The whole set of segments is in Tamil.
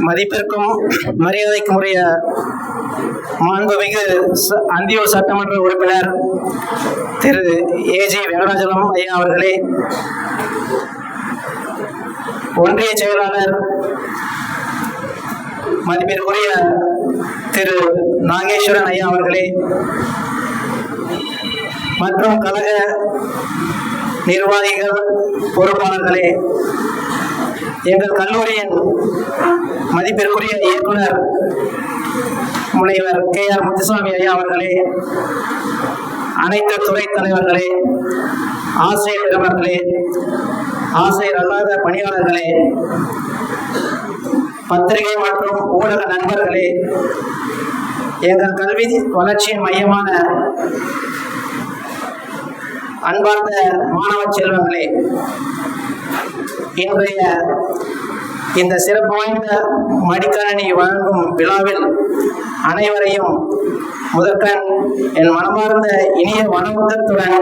மதிப்பிற்கும் மரியாதைக்கும் உரிய மாண்புமிகு அந்தியூர் சட்டமன்ற உறுப்பினர் திரு ஏஜி வெங்கடாச்சலம் ஐயா அவர்களே, ஒன்றிய செயலாளர் மதிப்பிற்குரிய திரு நாகேஸ்வரன் ஐயா அவர்களே, மற்றும் கழக நிர்வாகிகள், பொறுப்பாளர்களே, எங்கள் கல்லூரியின் மதிப்பிற்குரிய இயக்குனர் முனைவர் KR முத்துசாமி ஐயா அவர்களே, அனைத்து துறை தலைவர்களே, ஆசிரியர் பெருமக்களே, ஆசிரியர் அல்லாத பணியாளர்களே, பத்திரிகை மற்றும் ஊடக நண்பர்களே, எங்கள் கல்வி வளர்ச்சியின் மையமான அன்பார்ந்த மாணவ செல்வங்களே, இன்றைய இந்த சிறப்பு வாய்ந்த மடிக்கணினி வழங்கும் விழாவில் அனைவரையும் முதற்கண் என் மனமார்ந்த இனிய வணக்கத்துடன்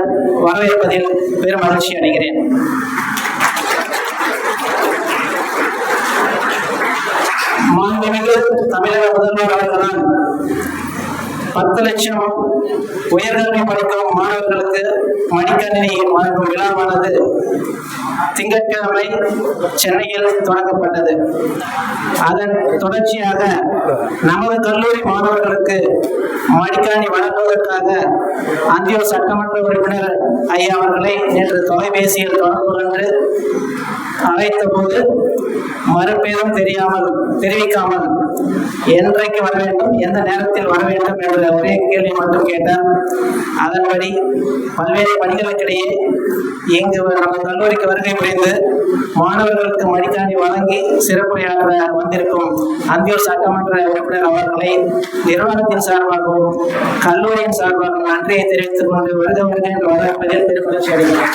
வரவேற்பதில் பெரும் மகிழ்ச்சி அடைகிறேன். மாண்புமிகு தமிழக முதல்வர் அவர்களால் 10 லட்சம் உயர்கல்வி படிக்கும் மாணவர்களுக்கு மடிக்கணினி வழங்கும் விழாவானது திங்கட்கிழமை சென்னையில் தொடங்கப்பட்டது. அதன் தொடர்ச்சியாக நமது கல்லூரி மாணவர்களுக்கு மடிக்கணினி வழங்குவதற்காக அந்தியூர் சட்டமன்ற உறுப்பினர் ஐயா அவர்களை நேற்று தொலைபேசியில் தொடர்பு கொண்டு அழைத்த போது மறுபேரும் தெரிவிக்காமல் என்றைக்கு வர வேண்டும், எந்த நேரத்தில் வர வேண்டும் என்ற ஒரே கேள்வி மட்டும் கேட்டார். அதன்படி பல்வேறு பணிகளுக்கிடையே இங்கு நம்ம கல்லூரிக்கு வருகை புரிந்து மாணவர்களுக்கு மடிக்கணினி வழங்கி சிறப்புரையாற்ற வந்திருக்கும் அந்தியூர் சட்டமன்ற உறுப்பினர் அவர்களை நிறுவனத்தின் சார்பாகவும் கல்லூரியின் சார்பாகவும் நன்றியை தெரிவித்துக் கொண்டு வருக என்று வரவேற்பதில் பெருமகிழ்ச்சி அடைகிறேன்.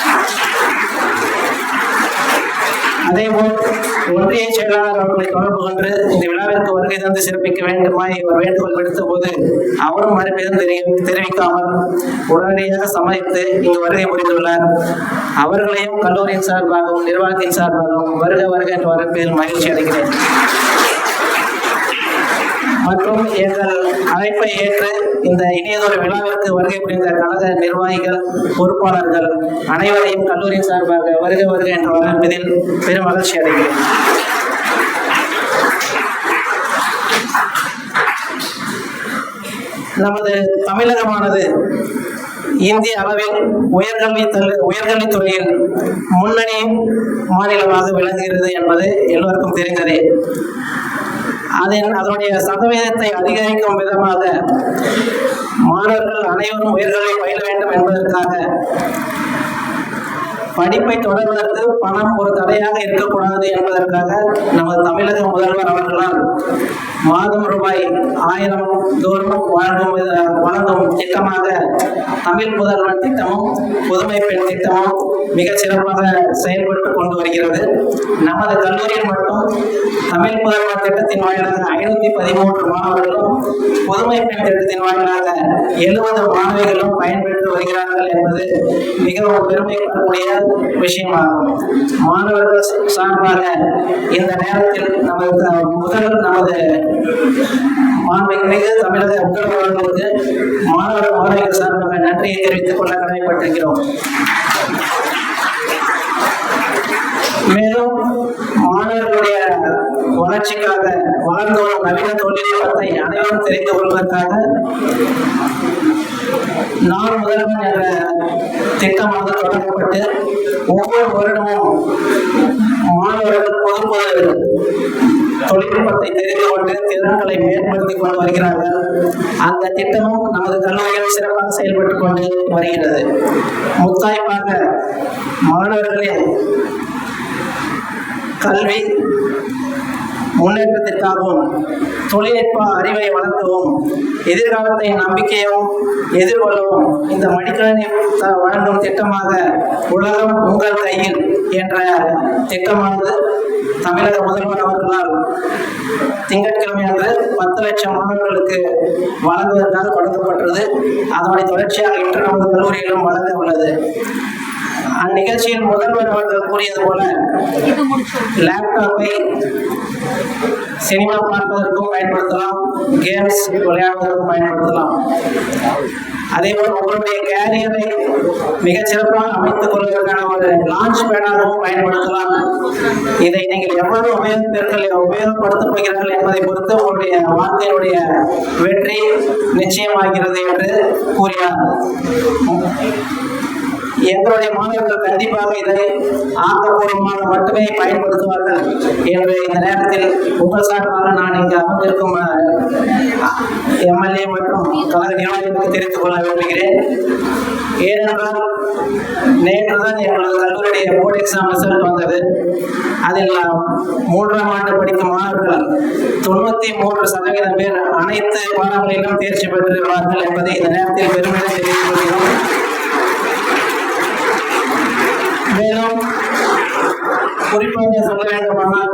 அதேபோல் ஒன்றிய செயலாளர் அவர்களை தொடர்பு கொண்டு இந்த விழாவிற்கு வருகை தந்து சிறப்பிக்க வேண்டுமாய் ஒரு வேண்டுகோள் விடுத்த போது அவரும் மறுபேரும் தெரிவிக்காமல் உடனடியாக சம்மதித்து இங்கு வருகை புரிந்துள்ளார். அவர்களையும் கல்லூரியின் சார்பாகவும் நிர்வாகத்தின் சார்பாகவும் வருக என்று வரப்பேரும் மகிழ்ச்சி அடைகிறேன். மற்றும் எங்கள் அழைப்பை ஏற்று இந்த இனியதொரு விழாவிற்கு வருகை புரிந்த கழக நிர்வாகிகள், பொறுப்பாளர்கள் அனைவரையும் கல்லூரியின் சார்பாக வருக என்று வரவேற்பதில் பெரும் மகிழ்ச்சி அடைகிறேன். நமது தமிழகமானது இந்திய அளவில் உயர்கல்வித்துறையில் முன்னணி மாநிலமாக விளங்குகிறது என்பது எல்லோருக்கும் தெரிந்ததே. அதனுடைய சதவீதத்தை அதிகரிக்கும் விதமாக மாணவர்கள் அனைவரும் உயர்கல்வி பயில வேண்டும் என்பதற்காக படிப்பை தொடர்வதற்கு பணம் ஒரு தடையாக இருக்கக்கூடாது என்பதற்காக நமது தமிழக முதல்வர் அவர்களால் மாதம் ரூபாய் 1000 தோறும் வழங்கும் திட்டமாக தமிழ் முதல்வன் திட்டமும் புதுமை பெண் திட்டமும் மிக சிறப்பாக செயல்பட்டு கொண்டு வருகிறது. நமது கல்லூரியில் மட்டும் தமிழ் முதல்வன் திட்டத்தின் வாயிலாக 513 மாணவர்களும், புதுமை பெண் திட்டத்தின் வாயிலாக 70 மாணவிகளும் பயன்பெற்று வருகிறார்கள் என்பது மிகவும் பெருமைப்படக்கூடிய விஷயமாகும். மாணவர்கள் சார்பாக இந்த நேரத்தில் நமது மாண்புமிகு தமிழக முதல்வர்களுக்கு மாணவர்கள் சார்பாக நன்றியை தெரிவித்துக் கொள்ள கடமைப்பட்டிருக்கிறோம். மேலும் மாணவர்களுடைய வளர்ச்சிக்காக வளர்ந்து வரும் நவீன தொழில்நுட்பத்தை அனைவரும் தெரிந்து கொள்வதற்காக நான் முதல்வன் என்ற திட்டமாக தொடங்கப்பட்டு ஒவ்வொரு வருடமும் மாணவர்கள் பொது தொழில்நுட்பத்தை தெரிந்து கொண்டு திறன்களை மேம்படுத்திக் கொண்டு வருகிறார்கள். அந்த திட்டமும் நமது கல்லூரியில் சிறப்பாக செயல்பட்டுக் கொண்டு வருகிறது. முத்தாய்ப்பாக மாணவர்களின் கல்வி முன்னேற்றத்திற்காகவும் தொழில்நுட்ப அறிவை வளர்க்கவும் எதிர்காலத்தை நம்பிக்கையும் எதிர்கொள்ளவும் இந்த மடிக்கணினி வழங்கும் திட்டமாக உலகம் உங்கள் கையில் என்ற திட்டமானது தமிழக முதல்வர் அவர்களால் திங்கட்கிழமை அன்று 10 லட்சம் மாணவர்களுக்கு வழங்குவதற்காக தொடங்கப்பட்டது. அதனுடைய தொடர்ச்சியாக இன்று நமது கல்லூரியிலும் வழங்க உள்ளது. அந்நிகழ்ச்சியில் முதல்வர் அவர்கள் கூறியது போல லேப்டாப்பை சினிமா பார்ப்பதற்கும் பயன்படுத்தலாம், கேம்ஸ் விளையாடுவதற்கும் பயன்படுத்தலாம். அதேபோல் உங்களுடைய கேரியரை மிகச்சிறப்பாக அமைத்துக் கொள்வதற்கான ஒரு லான்ச் பேடாகவும் பயன்படுத்தலாம். இதை நீங்கள் எவ்வளவு உபயோகப்படுத்தப் போகிறீர்கள் என்பதை பொறுத்து உங்களுடைய வாழ்க்கையுடைய வெற்றி நிச்சயமாகிறது என்று கூறினார். எங்களுடைய மாணவர்கள் கண்டிப்பாக இதை ஆக்கப்பூர்வமாக மட்டுமே பயன்படுத்துவார்கள் என்று இந்த நேரத்தில் உங்கள் சார்பாக நான் இங்கு அமர்ந்திருக்கும் எம்எல்ஏ மற்றும் கழக நிர்வாகிகளுக்கு தெரிவித்துக் கொள்ள விரும்புகிறேன். ஏனென்றால் நேற்றுதான் எங்களது கல்லூரியுடைய போர்டு எக்ஸாம் ரிசல்ட் வந்தது. அதில் 3ஆம் ஆண்டு படிக்கும் மாணவர்கள் 93% பேர் அனைத்து பாடங்களிலும் தேர்ச்சி பெற்றிருக்கிறார்கள் என்பதை இந்த நேரத்தில் பெருமையாக தெரிவித்துக் கொள்கிறோம். மேலும் குறிப்பாக சொல்ல வேண்டுமானால்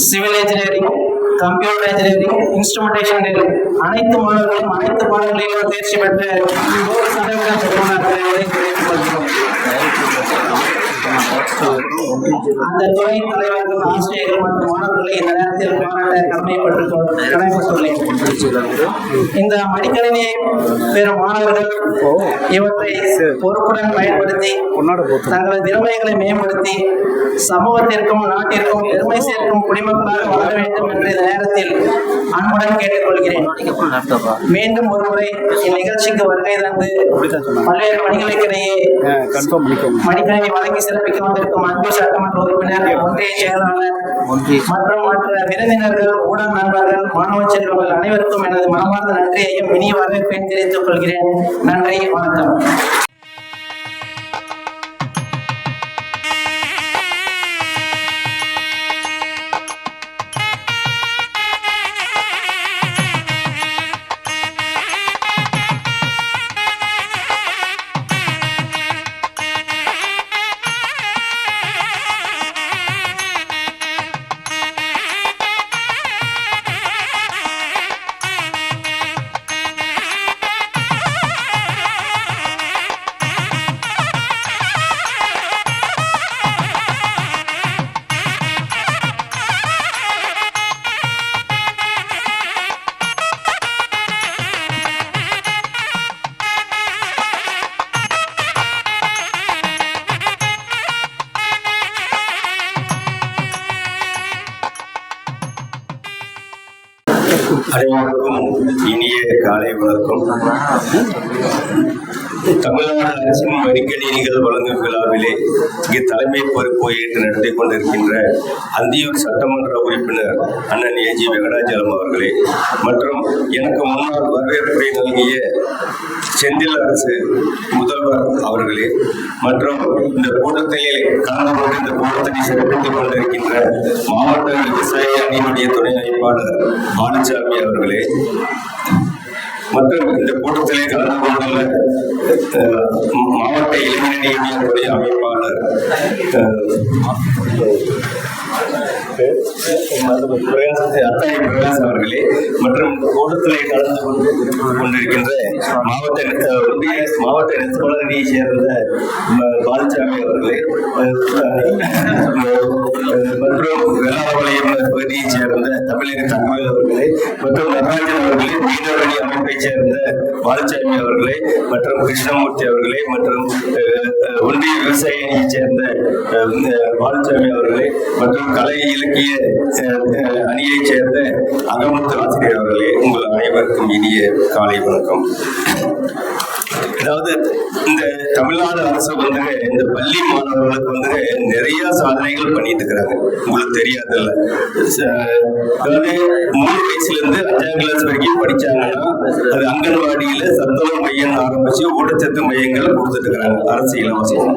civil engineering, computer engineering, instrumentation அனைத்து மாணவர்களும் அனைத்து பாடங்களிலும் தேர்ச்சி பெற்று 100% பெற்றுள்ளார்கள் என்பதை தெரிவித்துக் கொள்கிறோம். அந்த துறை தலைவர்கள், ஆசிரியர்கள் மற்றும் மாணவர்களை இந்த நேரத்தில் பாராட்ட கடமைப்பட்டுள்ளேன். இந்த மடிக்கணினியை பெறும் மாணவர்கள் இவற்றை பொறுப்புடன் பயன்படுத்தி தங்களது திறமைகளை மேம்படுத்தி சமூகத்திற்கும் நாட்டிற்கும் பெருமை சேர்க்கும் குடிமக்களாக வளர வேண்டும் என்று இந்த நேரத்தில் அன்புடன் கேட்டுக்கொள்கிறேன். மீண்டும் ஒருமுறை இந்நிகழ்ச்சிக்கு வருகை தந்து பல்வேறு பணிகளுக்கிடையே மடிக்கணினி வழங்கி சிறப்பிக்க வந்திருக்கும் அன்பு சட்டமன்ற உறுப்பினர், ஒன்றிய செயலாளர் மற்றும் மற்ற விருந்தினர்கள், ஊடக நண்பர்கள், மாணவ செல்வங்கள் அனைவருக்கும் எனது மனமார்ந்த நன்றியையும் இனிய வரவேற்பையும் தெரிவித்துக் கொள்கிறேன். நன்றி, வணக்கம். அனைவருக்கும் இனிய காலை வணக்கம். தமிழ்நாடு அரசின் மடிக்கணினிகள் வழங்கும் விழாவிலே இங்கு தலைமை பொறுப்பு ஏற்று நடத்தி கொண்டிருக்கின்ற அந்தியூர் சட்டமன்ற உறுப்பினர் அண்ணன் ஏஜி வெங்கடாச்சலம் அவர்களே, மற்றும் எனக்கு முன்னால் வரவேற்புரை நல்கிய செந்தில் அரசு முதல்வர் அவர்களே, மற்றும் இந்த கூட்டத்திலே கலந்து கொண்டு இந்த கூட்டத்தை சிறப்பித்துக் கொண்டிருக்கின்ற மாவட்ட விவசாய அணியினுடைய துணை அமைப்பாளர் பாலுசாமி அவர்களே, மற்றும் இந்த கூட்டத்திலே கலந்து கொண்டுள்ள மாவட்ட இளைஞர் அணியினுடைய அமைப்பாளர் பிரகாஷ் அவர்களே, மற்றும் கூட்டத்திலே கலந்து கொண்டிருக்கின்ற மாவட்ட நெசவாளர் அணியை சேர்ந்த பாலுசாமி அவர்களே, மற்றும் வேளாண்மையம் பகுதியை சேர்ந்த தமிழக தகவல் அவர்களே, மற்றும் நடராஜன் அவர்களே, மீனவர் அணி அமைப்பை சேர்ந்த பாலுசாமி அவர்களே, மற்றும் கிருஷ்ணமூர்த்தி அவர்களே, மற்றும் ஒன்றிய விவசாய அணியை சேர்ந்த பாலுசாமி அவர்களே, மற்றும் கலை இலக்கிய அணியைச் சேர்ந்த அகமுத்து ஆசிரியர் அவர்களே, உங்கள் அனைவருக்கும் இனிய காலை வணக்கம். அதாவது இந்த தமிழ்நாடு அரசு இந்த பள்ளி மாணவர்களுக்கு நிறைய சாதனைகள் பண்ணிட்டு இருக்கிறாங்க. உங்களுக்கு தெரியாதுல்ல, அதாவது 3 வயசுல இருந்து 5ஆம் கிளாஸ் வரைக்கும் படிச்சாங்கன்னா அது அங்கன்வாடியில சத்துணவு மையம் ஆரம்பிச்சு ஊட்டச்சத்து மையங்கள் கொடுத்துட்டு இருக்கிறாங்க அரசு இலவசம்.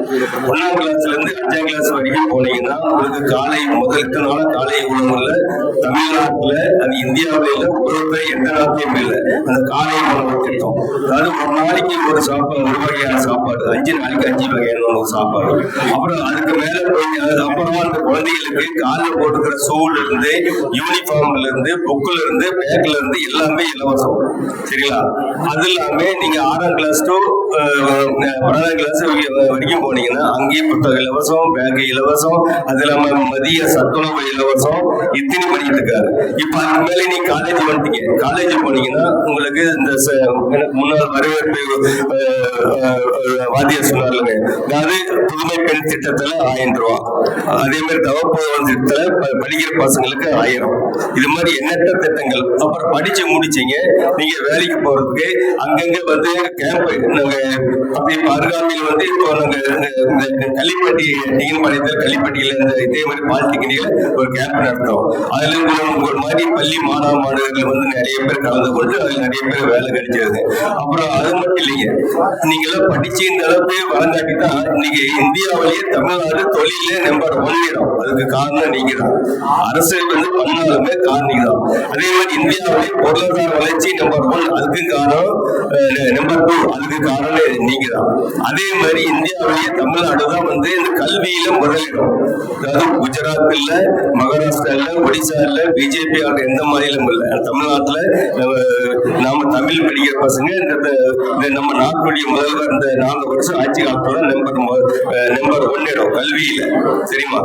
1ஆம் கிளாஸ்ல இருந்து 5ஆம் கிளாஸ் வரைக்கும் போனீங்கன்னா உங்களுக்கு காலை முதலுக்கு நாள் காலை உணவுல தமிழ்நாட்டுல அது இந்தியாவில ஒருத்தர் எந்த நாட்டிலும் இல்லை அந்த காலை உணவு திட்டம். அதாவது ஒரு நாளைக்கு ஒரு சாப்பாடு, ஒரு வகையான சாப்பாடு, 5 நாளைக்கு 5 வகையான உணவு சாப்பாடு. அப்புறம் அதுக்கு மேல அப்புறமா அந்த குழந்தைகளுக்கு காலில் போட்டுக்கிற ஷூல இருந்து, யூனிஃபார்ம்ல இருந்து, புக்ல இருந்து, பேக்ல இருந்து எல்லாமே இலவசம். சரிங்களா? அது இல்லாம நீங்க 6ஆம் கிளாஸ் டு 12ஆம் கிளாஸ் வரைக்கும் போனீங்கன்னா அங்கேயும் புத்தகம் இலவசம், பேக் இலவசம், அது இல்லாம மதிய சத்துணவு இலவசம். இத்தனை பண்ணிட்டு இருக்காரு. இப்ப அதுக்கு மேல நீங்க காலேஜ் வந்துட்டீங்க. காலேஜ் போனீங்கன்னா உங்களுக்கு இந்த எனக்கு முன்னாள் வரவேற்பு வாத்தியார் சொன்னார்லங்க, அதாவது புதுமை பெண் திட்டத்துல 1000 ரூபா, அதே மாதிரி தவப்புதவன் திட்டத்துல படிக்கிற பசங்களுக்கு 1000. இது மாதிரி எண்ணற்ற திட்டங்கள். அப்புறம் படிச்சு முடிச்சீங்க, நீங்க வேலைக்கு போறதுக்கு அங்கங்க வந்து கேம்ப், நாங்க அப்படி அருகாமையில் வந்து இப்போ நாங்க கள்ளிப்பட்டி டிகிரிபாளையத்தில் கள்ளிப்பட்டியில இதே மாதிரி பாலிடெக்னிக்ல ஒரு கேம்ப் நடத்துறோம். அதுல உங்கள் மாதிரி பள்ளி மாணவ மாணவர்கள் வந்து நிறைய பேர் கலந்து கொண்டு அதுல நிறைய பேர் வேலை கிடைச்சது. அப்புறம் அது மட்டும் இல்லைங்க, நீங்க எல்லாம் படிச்சு இந்த அளவுக்கு வளர்ந்தாட்டி தான் இன்னைக்கு இந்தியாவிலேயே தமிழ்நாடு தொழில நம்பர் 1 இடம். அதுக்கு காரணம் நீங்க தான். அரசு வந்து பண்ணாலுமே காரணம் தான். அதே மாதிரி இந்தியாவிலேயே பொருளாதார வளர்ச்சி நம்பர் 1, அதுக்கு காரணம் நம்பர் 2, அதுக்கு காரணம் நீங்க தான். அதே மாதிரி இந்தியாவிலேயே தமிழ்நாடு தான் வந்து இந்த கல்வியில முதலிடம். அதாவது குஜராத் இல்ல, மகாராஷ்டிரா இல்ல, ஒடிசா இல்ல, பிஜேபி ஆகிற எந்த மாநிலம் இல்ல. தமிழ்நாட்டுல நாம தமிழ் படிக்கிற பசங்க இந்த நம்ம நாட்டுடைய முதல்வர் இந்த 4 வருஷம் ஆட்சி காலத்துல நம்பர் 1 இடம் கல்வியில. சரிமா?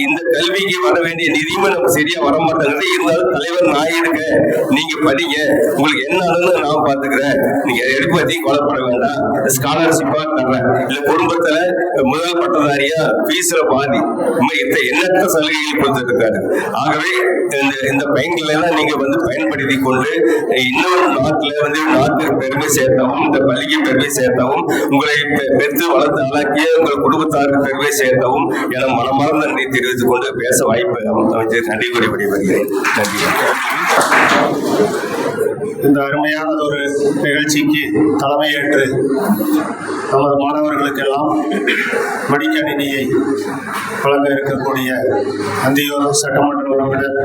இந்த கல்விக்கு வர வேண்டிய நிதியுமே நம்ம சரியா வர மாட்டேங்குது. இருந்தாலும் தலைவர் நான் இருக்கேன், நீங்க படிங்க, உங்களுக்கு என்ன ஆனாலும் நான் பாத்துக்கிறேன், நீங்க எதை பத்தி கொலைப்பட வேண்டாம், ஸ்காலர்ஷிப்பா தர்றேன், இல்ல குடும்பத்துல முதல் பட்டதாரியா ஃபீஸ்ல பாதி, எண்ணற்ற சலுகைகள் கொடுத்துருக்காரு. ஆகவே இந்த பயன்களை எல்லாம் நீங்க வந்து பயன்படுத்தி கொண்டு இன்னொரு நாட்டுல வந்து நாட்டுக்கு பெருமை சேர்த்தவும், இந்த பள்ளிக்கு பெருமை சேர்த்தவும், உங்களை பெற்று வளர்த்து ஆளாக்கிய உங்கள் குடும்பத்தாருக்கு பெருமை சேர்த்தவும் என மனமார்ந்த நன்றி தெரிவித்துக் கொண்டு பேச வாய்ப்பு அமைச்சர் நன்றி கூறி விடைபெறுகிறேன். நன்றி. இந்த அருமையான ஒரு நிகழ்ச்சிக்கு தலைமையேற்று நமது மாணவர்களுக்கெல்லாம் மடிக்கணினியை வழங்க இருக்கக்கூடிய அந்தியூர் சட்டமன்ற உறுப்பினர்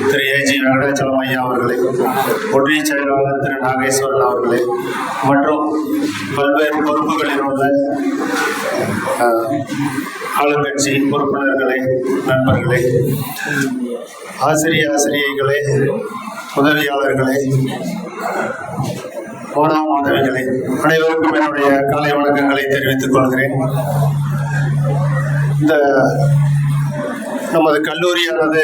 திரு ஏஜி வெங்கடாச்சலம் ஐயா அவர்களை, ஒன்றிய செயலாளர் திரு நாகேஸ்வரன் அவர்களை மற்றும் பல்வேறு பொறுப்புகளில் உள்ள ஆளுங்கட்சி உறுப்பினர்களை, நண்பர்களை, ஆசிரியைகளே, உதவியாளர்களே, மாணவ மாணவிகளே, அனைவருக்கும் என்னுடைய காலை வணக்கங்களை தெரிவித்துக் கொள்கிறேன். இந்த நமது கல்லூரியானது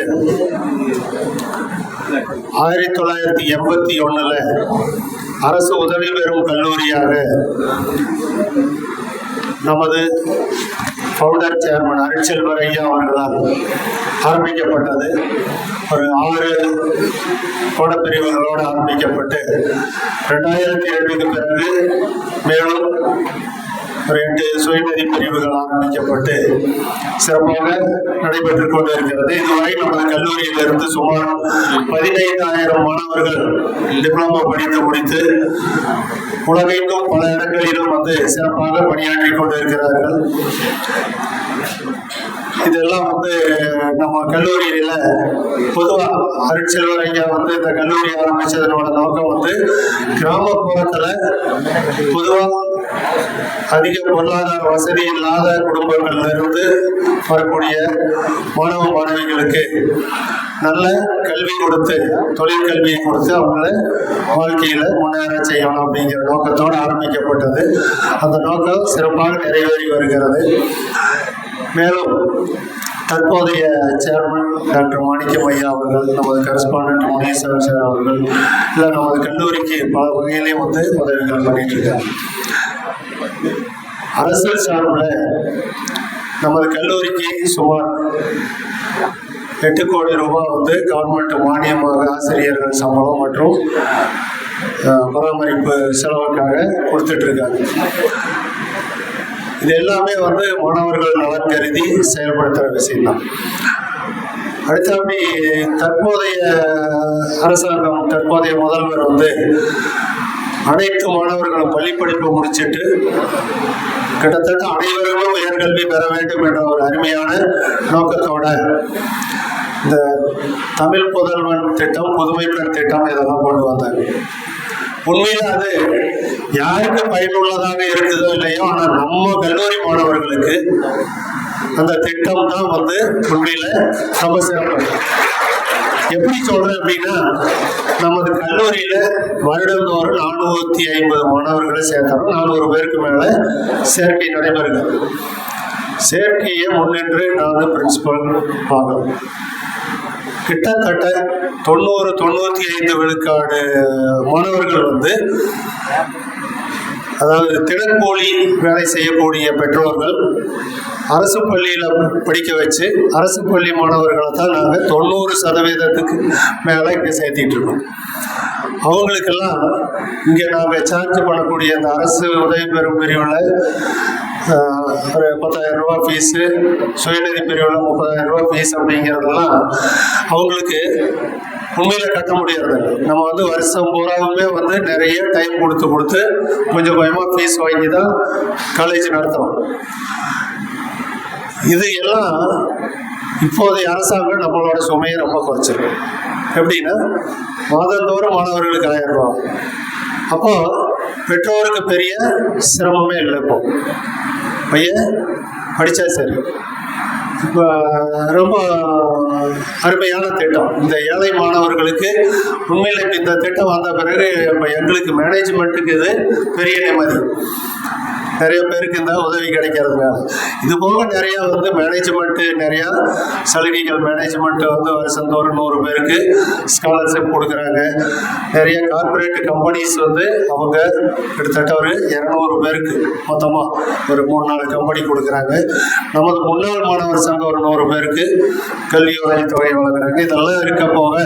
1981 அரசு உதவி பெறும் கல்லூரியாக நமது ஃபவுண்டர் சேர்மன் அருட்செல்வர் ஐயா அவர்களால் ஆரம்பிக்கப்பட்டது. ஒரு 6 பாடப்பிரிவுகளோடு ஆரம்பிக்கப்பட்டு 2002க்கு பிறகு மேலும் ஒரு 8 சுயநிதி பிரிவுகள் ஆரம்பிக்கப்பட்டு சிறப்பாக நடைபெற்றுக் கொண்டிருக்கிறது. இதுவரை நமது கல்லூரியிலிருந்து சுமார் 15,000 மாணவர்கள் டிப்ளமோ படித்து முடித்து உலகெங்கும் பல இடங்களிலும் வந்து சிறப்பாக பணியாற்றி கொண்டிருக்கிறார்கள். இதெல்லாம் வந்து நம்ம கல்லூரியில பொதுவாக அருட்செல்வர் ஐயா வந்து இந்த கல்லூரி ஆரம்பிச்சதனோட நோக்கம் வந்து கிராமப்புறத்துல பொதுவாக அதிக பொருளாதார வசதி இல்லாத குடும்பங்கள்ல இருந்து வரக்கூடிய மாணவ மாணவிகளுக்கு நல்ல கல்வி கொடுத்து, தொழிற்கல்வியை கொடுத்து அவங்கள வாழ்க்கையில முன்னேற செய்யணும் அப்படிங்கிற நோக்கத்தோடு ஆரம்பிக்கப்பட்டது. அந்த நோக்கம் சிறப்பாக நிறைவேறி வருகிறது. மேலும் தற்போதைய சேர்மன் டாக்டர் மாணிக்கம் ஐயா அவர்கள், நமது கரஸ்பாண்டன்ட் முனீஸ்வரன் சார் அவர்கள் இல்லை நமது கல்லூரிக்கு பல வகையிலையும் வந்து உதவிகள் பண்ணிட்டு இருக்காங்க. அரசியல் சார்பில் நமது கல்லூரிக்கு சுமார் 8 கோடி ரூபாய் வந்து கவர்மெண்ட் மானியமாக ஆசிரியர்கள் சம்பளம் மற்றும் பராமரிப்பு செலவுக்காக கொடுத்துட்டு இருக்காங்க. இது எல்லாமே வந்து மாணவர்கள் நலன் கருதி செயல்படுத்துகிற விஷயம்தான். அடுத்தபடி தற்போதைய அரசாங்கம், தற்போதைய முதல்வர் வந்து அனைத்து மாணவர்களும் பள்ளி படிப்பு முடிச்சுட்டு கிட்டத்தட்ட அனைவருக்கும் உயர்கல்வி பெற வேண்டும் என்ற ஒரு அருமையான நோக்கத்தோட இந்த தமிழ் புதல்வன் திட்டம், புதுமை பெண் திட்டம் இதெல்லாம் கொண்டு வந்தாங்க. உண்மையில அது யாருக்கு பயனுள்ளதாக இருக்குதோ இல்லையோ, ஆனால் நம்ம கல்லூரி மாணவர்களுக்கு அந்த திட்டம் தான் வந்து உண்மையில ரொம்ப சிறப்பு. எப்படி சொல்றேன் அப்படின்னா, நமது கல்லூரியில வருடந்தோறும் 450 மாணவர்களை சேர்த்தாலும் 400 பேருக்கு மேல சேர்க்கை நடைபெறுது. சேர்க்கையை முன்னின்று நான் பிரின்சிபல் ஆகும். கிட்டத்தட்ட 90-95 விழுக்காடு மாணவர்கள் வந்து, அதாவது தினக்கூலி வேலை செய்யக்கூடிய பெற்றோர்கள் அரசு பள்ளியில படிக்க வச்சு அரசு பள்ளி மாணவர்களை தான் நாங்கள் 90% மேலே இங்கே சேர்த்திட்டு இருக்கோம். அவங்களுக்கெல்லாம் இங்கே நாங்கள் சார்ஜ் பண்ணக்கூடிய அந்த அரசு உதவி பெறும் பிரிவில் ஒரு 10,000 ரூபா ஃபீஸு, சுயநிதி பிரிவில் 30,000 ரூபா ஃபீஸ் அப்படிங்கிறதெல்லாம் அவங்களுக்கு உண்மையில கட்ட முடியாது. நம்ம வந்து வருஷம் பூராவுமே வந்து நிறைய டைம் கொடுத்து கொஞ்சம் கொஞ்சமாக ஃபீஸ் வாங்கி தான் காலேஜ் நடத்துகிறோம். இது எல்லாம் இப்போதைய அரசாங்கம் நம்மளோட சுமையை ரொம்ப குறைச்சிருக்கு. எப்படின்னா, மாதந்தோறும் மாணவர்களுக்கு 1000 ரூபா. அப்போ பெற்றோருக்கு பெரிய சிரமமே இல்லை. இப்போ பையன் படித்தா சரி. இப்போ ரொம்ப அருமையான திட்டம் இந்த ஏழை மாணவர்களுக்கு. உண்மையில் இந்த திட்டம் வந்த பிறகு இப்போ எங்களுக்கு மேனேஜ்மெண்ட்டுக்கு இது பெரிய நிம்மதி. நிறைய பேருக்கு இந்த உதவி கிடைக்கிறதுனால இது போக நிறைய வந்து மேனேஜ்மெண்ட்டு நிறையா சலுகைகள். மேனேஜ்மெண்ட் வந்து வருஷந்தோறும் 100 பேருக்கு ஸ்காலர்ஷிப் கொடுக்குறாங்க. நிறைய கார்பரேட் கம்பெனிஸ் வந்து அவங்க கிட்டத்தட்ட ஒரு 200 பேருக்கு மொத்தமாக ஒரு 3-4 கம்பெனி கொடுக்குறாங்க. நமது முன்னாள் மாணவர் சங்கம் ஒரு 100 பேருக்கு கல்வி உதவித்தொகை வழங்குறாங்க. இதெல்லாம் இருக்க போக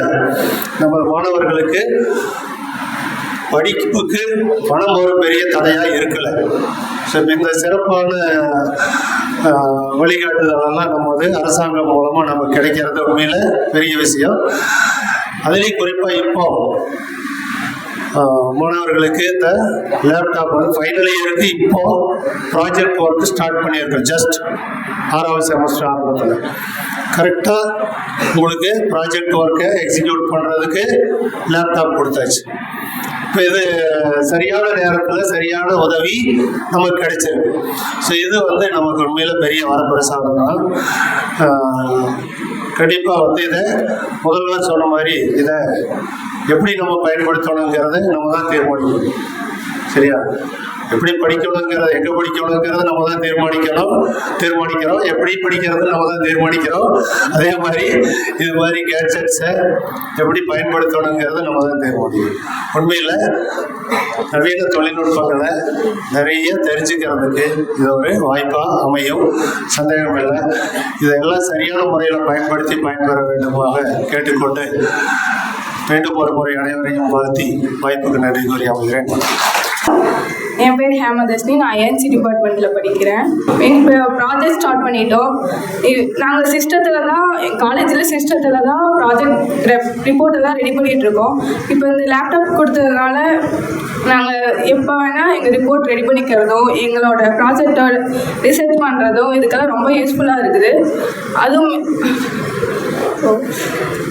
நமது மாணவர்களுக்கு படிப்புக்கு பணம் ஒரு பெரிய தடையாக இருக்கலை. ஸோ இந்த சிறப்பான வழிகாட்டுதலெல்லாம் நம்ம வந்து அரசாங்கம் மூலமாக நமக்கு கிடைக்கிறது உண்மையில பெரிய விஷயம். அதுலேயும் குறிப்பாக இப்போ மாணவர்களுக்கு இந்த லேப்டாப் வந்து ஃபைனல் இயருக்கு இப்போ ப்ராஜெக்ட் ஒர்க் ஸ்டார்ட் பண்ணியிருக்கோம். ஜஸ்ட் 6வது செமஸ்டர் ஆரம்பத்தில் கரெக்டாக உங்களுக்கு ப்ராஜெக்ட் ஒர்க்கை எக்ஸிக்யூட் பண்ணுறதுக்கு லேப்டாப் கொடுத்தாச்சு. இப்போ இது சரியான நேரத்தில் சரியான உதவி நமக்கு கிடைச்சிருக்கு. ஸோ இது வந்து நமக்கு உண்மையில் பெரிய வரப்பிரசாதம் தான். கண்டிப்பாக வந்து இதை முதல்வர் சொன்ன மாதிரி இதை எப்படி நம்ம பயன்படுத்தணுங்கிறத நம்ம தான் தீர்மானிக்கணும். சரியா? எப்படி படிக்கணுங்கிறத, எங்கே படிக்கணுங்கிறத நம்ம தான் தீர்மானிக்கிறோம். எப்படி படிக்கிறது நம்ம தான் தீர்மானிக்கிறோம். அதே மாதிரி இது மாதிரி கேட்ஜெட்ஸை எப்படி பயன்படுத்தணுங்கிறத நம்ம தான் தீர்மானிக்கிறோம். உண்மையில் நவீன தொழில்நுட்பங்களை நிறைய தெரிஞ்சுக்கிறதுக்கு இது ஒரு வாய்ப்பாக அமையும், சந்தேகம் இல்லை. இதையெல்லாம் சரியான முறையில் பயன்படுத்தி பயன்பெற வேண்டுமாக கேட்டுக்கொண்டு மீண்டும் ஒரு முறை அனைவரையும் வாழ்த்தி வாய்ப்புக்கு நன்றி கூறி அமைகிறேன். என் பேர் ஹேமதர்ஷினி. நான் ஏஎன்சி டிபார்ட்மெண்ட்டில் படிக்கிறேன். இப்போ ப்ராஜெக்ட் ஸ்டார்ட் பண்ணிட்டோம். நாங்கள் சிஸ்டத்தில் தான், காலேஜில் சிஸ்டத்தில் தான் ப்ராஜெக்ட் ரிப்போர்ட் எல்லாம் ரெடி பண்ணிகிட்ருக்கோம். இப்போ இந்த லேப்டாப் கொடுத்ததுனால நாங்கள் எப்போ வேணால் எங்கள் ரிப்போர்ட் ரெடி பண்ணிக்கிறதும் எங்களோட ப்ராஜெக்டோட ரிசர்ச் பண்ணுறதும் இதுக்கெல்லாம் ரொம்ப யூஸ்ஃபுல்லாக இருக்குது. அதுவும்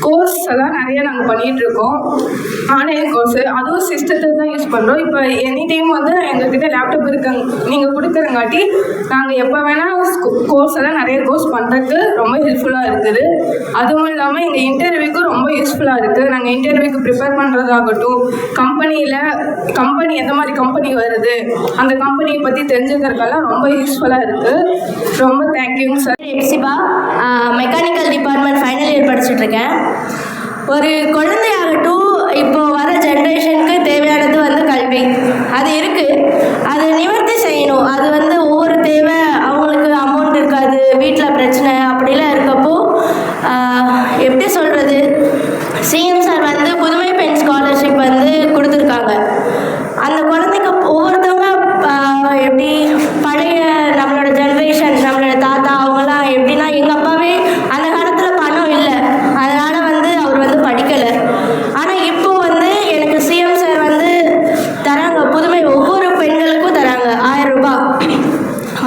கோர்ஸ் எல்லாம் நிறைய நாங்கள் பண்ணிகிட்ருக்கோம், ஆன்லைன் கோர்ஸு. அதுவும் சிஸ்டத்தில் தான் யூஸ் பண்ணுறோம். இப்போ எனி டைம் வந்து எங்கள்கிட்ட லேப்டாப் நீங்கள் கொடுக்குறங்காட்டி நாங்கள் எப்போ வேணால் கோர்ஸ் எல்லாம் நிறைய கோர்ஸ் பண்ணுறதுக்கு ரொம்ப ஹெல்ப்ஃபுல்லாக இருக்குது. அதுவும் இல்லாமல் எங்கள் இன்டர்வியூக்கும் ரொம்ப யூஸ்ஃபுல்லாக இருக்குது. நாங்கள் இன்டர்வியூக்கு ப்ரிப்பேர் பண்ணுறதாகட்டும், கம்பெனி எந்த மாதிரி கம்பெனி வருது அந்த கம்பெனியை பற்றி தெரிஞ்சுக்கிறதுக்கெல்லாம் ரொம்ப யூஸ்ஃபுல்லாக இருக்குது. ரொம்ப தேங்க்யூங்க sir. Hepsiba, mechanical department final year படிச்சுட்ருக்கேன். ஒரு குழந்தையாகட்டும் இப்போ வர ஜென்ரேஷனுக்கு தேவையானது வந்து கல்வி, அது இருக்குது. அது நிவர்த்தி செய்யணும். அது வந்து ஒவ்வொரு தேவை, அவங்களுக்கு அமௌண்ட் இருக்காது, வீட்டில் பிரச்சனை அப்படிலாம் இருக்கப்போ எப்படி சொல்கிறது, சிஎம் சார் வந்து புதுமை பெண் ஸ்காலர்ஷிப் வந்து கொடுத்துருக்காங்க. அந்த குழந்தைக்கு ஒவ்வொருத்தவங்க எப்படி பழைய நம்மளோட ஜென்ரேஷன், நம்மளோட தாத்தா அவங்களாம் எப்படின்னா, எங்கள் அப்பாவே அந்த காலத்தில் பணம் இல்லை, அதனால் வந்து அவர் வந்து படிக்கலை. ஆனால் இப்போ வந்து எனக்கு சிஎம் சார் வந்து தராங்க, புதுமை ஒவ்வொரு பெண்களுக்கும் தராங்க 1000 ரூபாய்,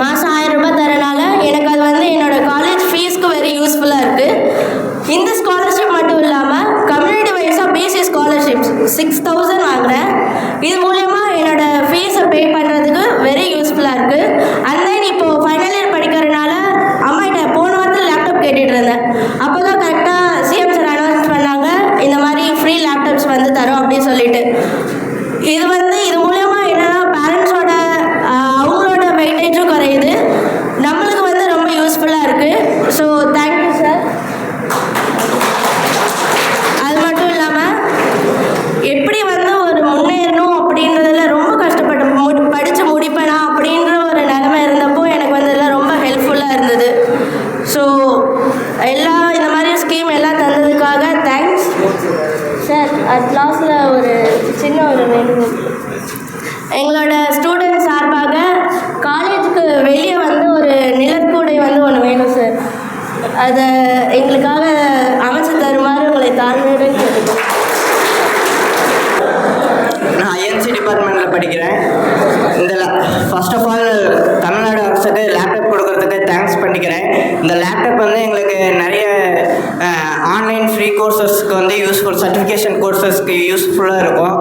மாதம் 1000 ரூபாய் தரனால எனக்கு அது வந்து என்னோட காலேஜ் ஃபீஸ்க்கு வெரி யூஸ்ஃபுல்லாக இருக்குது. இந்த ஸ்காலர்ஷிப் மட்டும் இல்லாமல் கம்யூனிட்டி வைஸாக பிசி ஸ்காலர்ஷிப்ஸ் 6000 வாங்குறேன். இது மூலயமா என்னோட ஃபீஸை பே பண்ணுறதுக்கு வெரி யூஸ்ஃபுல்லாக இருக்குது. அண்ட் தென் இப்போது ஃபைனல் இயர் படிக்கிறதுனால அம்மாகிட்ட போன வாரத்தில் லேப்டாப் கேட்டுட்டு இருந்தேன். அப்போ தான் கரெக்டாக சிஎம் சார் அனௌன்ஸ் பண்ணாங்க இந்த மாதிரி ஃப்ரீ லேப்டாப்ஸ் வந்து தரோம் அப்படின்னு சொல்லிட்டு. இது மூலயமா என்னென்னா பேரண்ட்ஸோட அவங்களோட வெயிட்டேஜும் குறையுது, நம்மளுக்கு வந்து ரொம்ப யூஸ்ஃபுல்லாக இருக்குது. So thank you sir. அது மட்டும் இல்லாமல் எப்படி வந்து ஒரு முன்னேறணும் அப்படின்றதுல ரொம்ப கஷ்டப்பட்டு படித்து முடிப்பேனா அப்படின்ற ஒரு நிலைமை இருந்தப்போ எனக்கு வந்து இதெல்லாம் ரொம்ப ஹெல்ப்ஃபுல்லாக இருந்தது. ஸோ இந்த மாதிரி ஸ்கீம் எல்லாம் தந்ததுக்காக தேங்க்ஸ் சார். அட் லாஸ்ட்டில் ஒரு சின்ன ஒரு வேண்டுகோள், எங்களோட ஸ்டூடெண்ட் சார்பாக காலேஜுக்கு வெளியே வந்து ஒரு நிழற்கூடை வந்து ஒன்று வேணும் சார். அதை எங்களுக்காக அமைச்சு தருமாறு உங்களை தாழ்மையுடன் கேட்டுக்கோங்க. நான் ஐஎன்சி டிபார்ட்மெண்ட்டில் படிக்கிறேன். ஃபர்ஸ்ட் ஆஃப் ஆல் தமிழ்நாடு அரசுக்கு லேப்டாப் கொடுக்கறதுக்கு தேங்க்ஸ் பண்ணிக்கிறேன். இந்த லேப்டாப் வந்து எங்களுக்கு நிறைய ஆன்லைன் ஃப்ரீ கோர்சஸ்க்கு வந்து யூஸ்ஃபுல், சர்டிஃபிகேஷன் கோர்சஸ்க்கு யூஸ்ஃபுல்லாக இருக்கும்.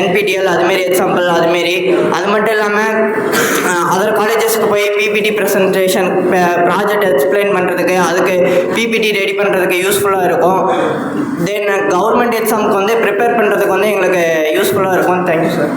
என்பிடிஎல் அதுமாரி எக்ஸாம்பிள் அதுமாரி. அது மட்டும் இல்லாமல் அதர் காலேஜஸ்க்கு போய் பிபிடி ப்ரெசன்டேஷன் ப்ராஜெக்ட் எக்ஸ்பிளைன் பண்ணுறதுக்கு, அதுக்கு பிபிடி ரெடி பண்ணுறதுக்கு யூஸ்ஃபுல்லாக இருக்கும். தென் கவர்மெண்ட் எக்ஸாமுக்கு வந்து ப்ரிப்பேர் பண்ணுறதுக்கு வந்து எங்களுக்கு யூஸ்ஃபுல்லாக இருக்கும். Thank you sir.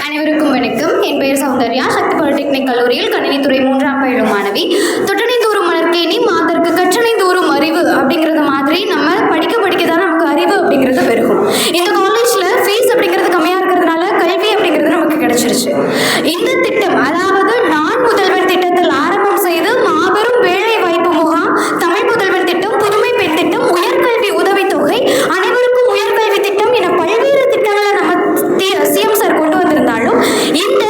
அனைவருக்கும் வணக்கம். என் பெயர் சௌந்தர்யா. சக்தி பாலிடெக்னிக் கல்லூரியில் கணினித்துறை 3ஆம் பயிலும் மாணவி. தொட்டனைந்தோறும் மலர்கேணி மாதருக்கு கற்றனைந்தோறும் அறிவு அப்படிங்கிறது மாதிரி நம்ம படிக்க தான் நமக்கு அறிவு அப்படிங்கிறது பெருகும். இந்த காலேஜில் ஃபீஸ் அப்படிங்கிறது கம்மியாக இருக்கிறதுனால கல்வி அப்படிங்கிறது நமக்கு கிடைச்சிருச்சு. இந்த திட்டம், அதாவது நான் முதல்வர் திட்டத்தில் ஆரம்பம் செய்து மாபெரும் வேலை வாய்ப்பு முகாம், தமிழ் முதல்வர் திட்டம், புதுமை பெண் திட்டம், உயர்கல்வி உதவித்தொகை, அனைவருக்கும் உயர்கல்வி திட்டம் என பல்வேறு திட்டங்களை நம்ம சிஎம் சார் கொண்டு வந்திருந்தாலும் இந்த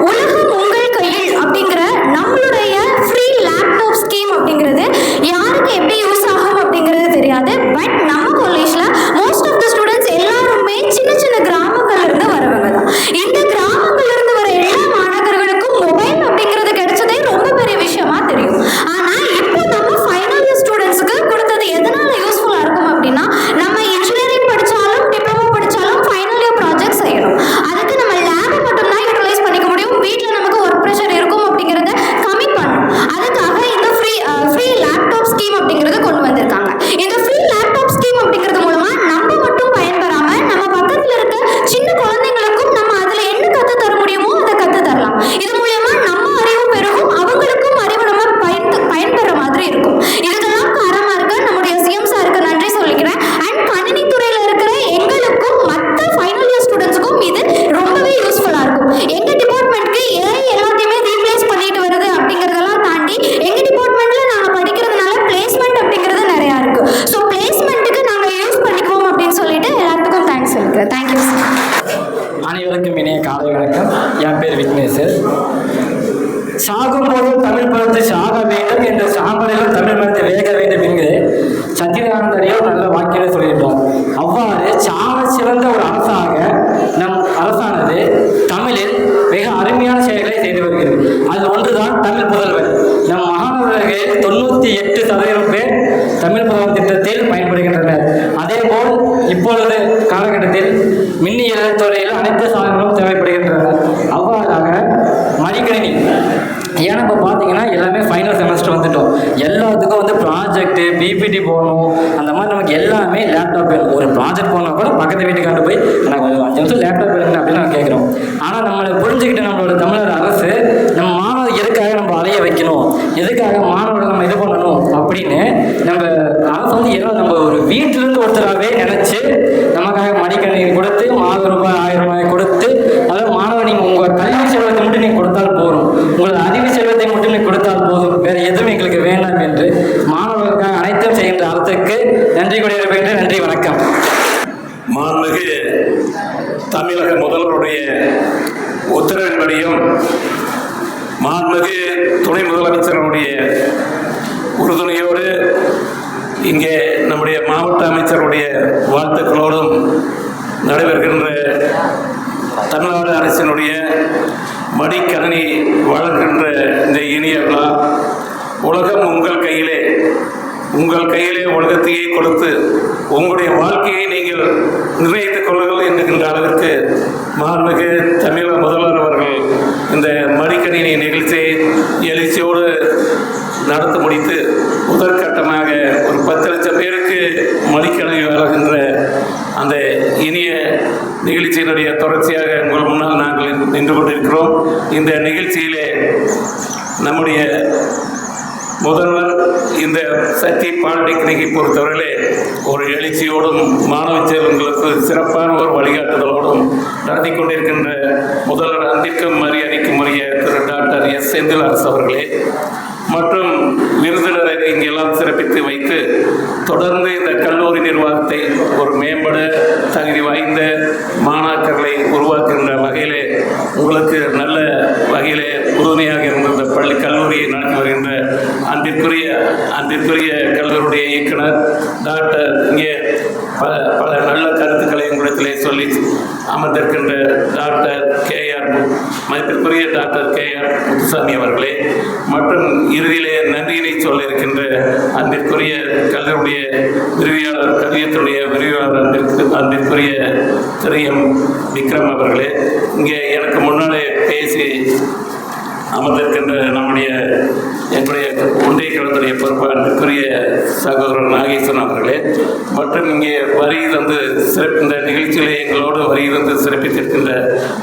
உலகம் உங்கள் கையில் அப்படிங்கிற நம்மளுடைய ஃப்ரீ லேப்டாப் ஸ்கீம் அப்படிங்கிறது யாருக்கு எப்படி யூஸ் ஆகும் அப்படிங்கிறது தெரியாது. பட் நம்ம காலேஜில் மோஸ்ட் ஆஃப் த ஸ்டூடெண்ட்ஸ் எல்லாருமே சின்ன சின்ன கிராமங்கள்ல இருந்து வரவங்க தான். இந்த கிராமங்கள்ல இருந்து வர எல்லா மாணவர்களுக்கும் மொபைல் அப்படிங்கிறது கிடைச்சதே ரொம்ப பெரிய விஷயமா தெரியும். ஆனால் இப்போ நம்ம ஃபைனல் இயர் ஸ்டூடெண்ட்ஸுக்கு கொடுத்தது எதனால யூஸ்ஃபுல்லாக இருக்கும் அப்படின்னா, நம்ம இன்ஜினியரிங் படித்தாலும் டிப்ளமோ படித்தாலும் ஃபைனல் இயர் ப்ராஜெக்ட் செய்யணும். அதுக்கு நம்ம லேபை மட்டும்தான் யூட்டிலைஸ் பண்ணிக்க முடியும். வீட்டில் நமக்கு ஒர்க் ப்ரெஷர் இருக்கும் அப்படிங்கிறத கம்மி பண்ணணும். அதுக்காக இந்த ஃப்ரீ லேப்டாப் ஸ்கீம் அப்படிங்கிறது கொண்டு வந்திருக்காங்க. இந்த ஃப்ரீ லேப்டாப் ஸ்கீம் அப்படிங்கிறது மூலமா நம்ம மட்டும் பயன்பெறாம நம்ம பக்கத்தில் இருக்க சின்ன குழந்தைங்களுக்கும் நம்ம அதில் என்ன கற்று தர முடியுமோ அதை கற்று தரலாம். இது மூலமா நம்ம அறிவு பெருகும், அவங்களுக்கும் அறிவு நம்ம பயன்பெற மாதிரி இருக்கும். இதுக்கெல்லாம் காரணமா இருக்க நம்முடைய சிஎம் சாருக்கு நன்றி சொல்லிக்கிறேன். அண்ட் கணினித்துறையில் இருக்கிற எங்களுக்கும் மற்ற ஃபைனல் இயர் ஸ்டூடெண்ட்ஸுக்கும் இது ரொம்பவே யூஸ்ஃபுல்லாக இருக்கும். எங்கள் டிபார்ட்மெண்ட்க்கு ஏஐ எல்லாத்தையுமே ரீப்ளேஸ் பண்ணிட்டு வருது அப்படிங்கிறதெல்லாம் தாண்டி எங்கள் டிபார்ட்மெண்ட்டில் நாங்கள் படிக்கிறதுனால பிளேஸ்மெண்ட் அப்படிங்கிறது நிறையா இருக்குது. ஸோ பிளேஸ்மெண்ட்டுக்கு நாங்கள் யூஸ் பண்ணிக்குவோம் அப்படின்னு சொல்லிட்டு எல்லாத்துக்கும் தேங்க்ஸ் சொல்லிக்கிறேன். Thank you sir. அனைவருக்கும் இனிய காலை வணக்கம். என் பேர் விக்னேஷ். சாகும்போது தமிழ் பழத்தை சாக வேண்டும் என்ற சாம்பலிலும் தமிழ் பழத்தை வேக வேண்டும் என்கிற சத்தியநாராயணரையோ நல்ல வாக்கியத்தை சொல்லியிருப்பார். அவ்வாறு சால சிறந்த ஒரு அரசாக நம் அரசானது தமிழில் மிக அருமையான செயல்களை செய்து வருகிறது. அது ஒன்றுதான் தமிழ் புதல்வர். நம் மாணவர்கள் 98% பேர் தமிழ் புதல்வர் திட்டத்தில் பயன்படுகின்றனர். அதேபோல் இப்பொழுது காலகட்டத்தில் மின்னியல் துறையில் அனைத்து சாதனங்களும் தேவைப்படுகின்றன. அவ்வாறாக மடிக்கணினி, ஏன்னா இப்போ பார்த்தீங்கன்னா எல்லாமே ஃபைனல் செமஸ்டர் வந்துட்டோம். எல்லாத்துக்கும் வந்து ப்ராஜெக்ட்டு பிபிடி போகணும், அந்த மாதிரி நமக்கு எல்லாமே லேப்டாப் வேணும். ஒரு ப்ராஜெக்ட் போனால் கூட பக்கத்து வீட்டுக்காண்டு போய் எனக்கு ஒரு 5 நிமிஷம் லேப்டாப் வேணுங்க அப்படின்னு நம்ம கேட்குறோம். ஆனால் நம்மளை புரிஞ்சுக்கிட்டு நம்மளோட தமிழர் அரசு நம்ம மாணவர் எதுக்காக நம்ம அலைய வைக்கணும், எதுக்காக மாணவர்கள் நம்ம இது பண்ணணும் அப்படின்னு நம்ம அரசு வந்து ஏதோ நம்ம ஒரு வீட்டிலேருந்து ஒருத்தராகவே நினச்சி நமக்காக மடிக்கணினி கொடுத்து ரூபாய் 1000 ரூபாய் கொடுத்து, அதாவது மாணவர் நீங்கள் உங்கள் கல்வி செல்வத்தை மட்டும் நீங்கள் கொடுத்தால் போதும், உங்களது அறிவு செல்வத்தை மட்டும் நீங்கள் கொடுத்தால் போதும், வேறு எதுவும் எங்களுக்கு வேண்டாம் என்று மாணவர்களுக்காக அனைத்தும் செய்கின்ற அரசுக்கு நன்றி கூறியிருப்பேன். நன்றி, வணக்கம். மாண்புமிகு தமிழக முதல்வருடைய உத்தரவின்படியும் மாண்புமிகு துணை முதலமைச்சருடைய உறுதுணையோடு இங்கே நம்முடைய மாவட்ட அமைச்சருடைய வாழ்த்துக்களோடும் நடைபெறுகின்ற தமிழ்நாடு அரசினுடைய மடிக்கணினி வழங்குகின்ற இந்த இனிய விழா, உலகம் உங்கள் கையிலே, உங்கள் கையிலே உலகத்தையே கொடுத்து உங்களுடைய வாழ்க்கையை நீங்கள் நிர்ணயித்துக் கொள்ளுங்கள் என்கின்ற அளவிற்கு மாண்புமிகு தமிழக முதல்வர் அவர்கள் இந்த மடிக்கணினி நிகழ்ச்சியை எழுச்சியோடு நடத்தி முடித்து முதற்கட்டமாக ஒரு 10 லட்சம் பேருக்கு மடிக்கணினி வழங்குகின்ற அந்த இனிய நிகழ்ச்சியினுடைய தொடர்ச்சியாக உங்கள் முன்னால் நாங்கள் நின்று கொண்டிருக்கிறோம். இந்த நிகழ்ச்சியிலே நம்முடைய முதல்வர் இந்த சக்தி பாலிடெக்னிக்கை பொறுத்தவரையிலே ஒரு எழுச்சியோடும் மாணவ செல்வங்களுக்கு சிறப்பான ஒரு வழிகாட்டுதலோடும் நடத்தி கொண்டிருக்கின்ற முதல்வர் அன்பிற்கும் மரியாதைக்கும் உரிய திரு டாக்டர் எஸ் செந்தில் அவர்களே மற்றும் விருந்தினரை இங்கெல்லாம் சிறப்பித்து வைத்து தொடர்ந்து இந்த கல்லூரி நிர்வாகத்தை ஒரு மேம்பட தகுதி வாய்ந்த மாணாக்கர்களை உருவாக்குகின்ற வகையிலே உங்களுக்கு நல்ல வகையிலே உறுதுணையாக இருந்த இந்த பள்ளி கல்லூரியை நடத்தி வருகின்ற அன்பிற்குரிய கல்லூரியுடைய இயக்குனர் டாக்டர் இங்கே பல நல்ல கருத்துக்களை உங்களிடத்திலே சொல்லி அமர்ந்திருக்கின்ற டாக்டர் கேஆர் மதிப்பிற்குரிய டாக்டர் கேஆர் முத்துசாமி அவர்களே மற்றும் இறுதியிலே நன்றியினை சொல்ல இருக்கின்ற அன்பிற்குரிய கல்லூரிய விரிவியாளர் கல்வியத்துடைய விரிவியாளர் அன்பிற்குரிய திரு எம் விக்ரம் அவர்களே இங்கே எனக்கு முன்னாலே பேசி அமர்ந்திருக்கின்ற என்னுடைய ஒன்றிய கழகத்துடைய பொறுப்பாளருக்குரிய சகோதரர் நாகேஸ்வரன் அவர்களே மற்றும் இங்கே வருகை தந்து இந்த நிகழ்ச்சியிலே எங்களோடு வருகை தந்து சிறப்பித்திருக்கின்ற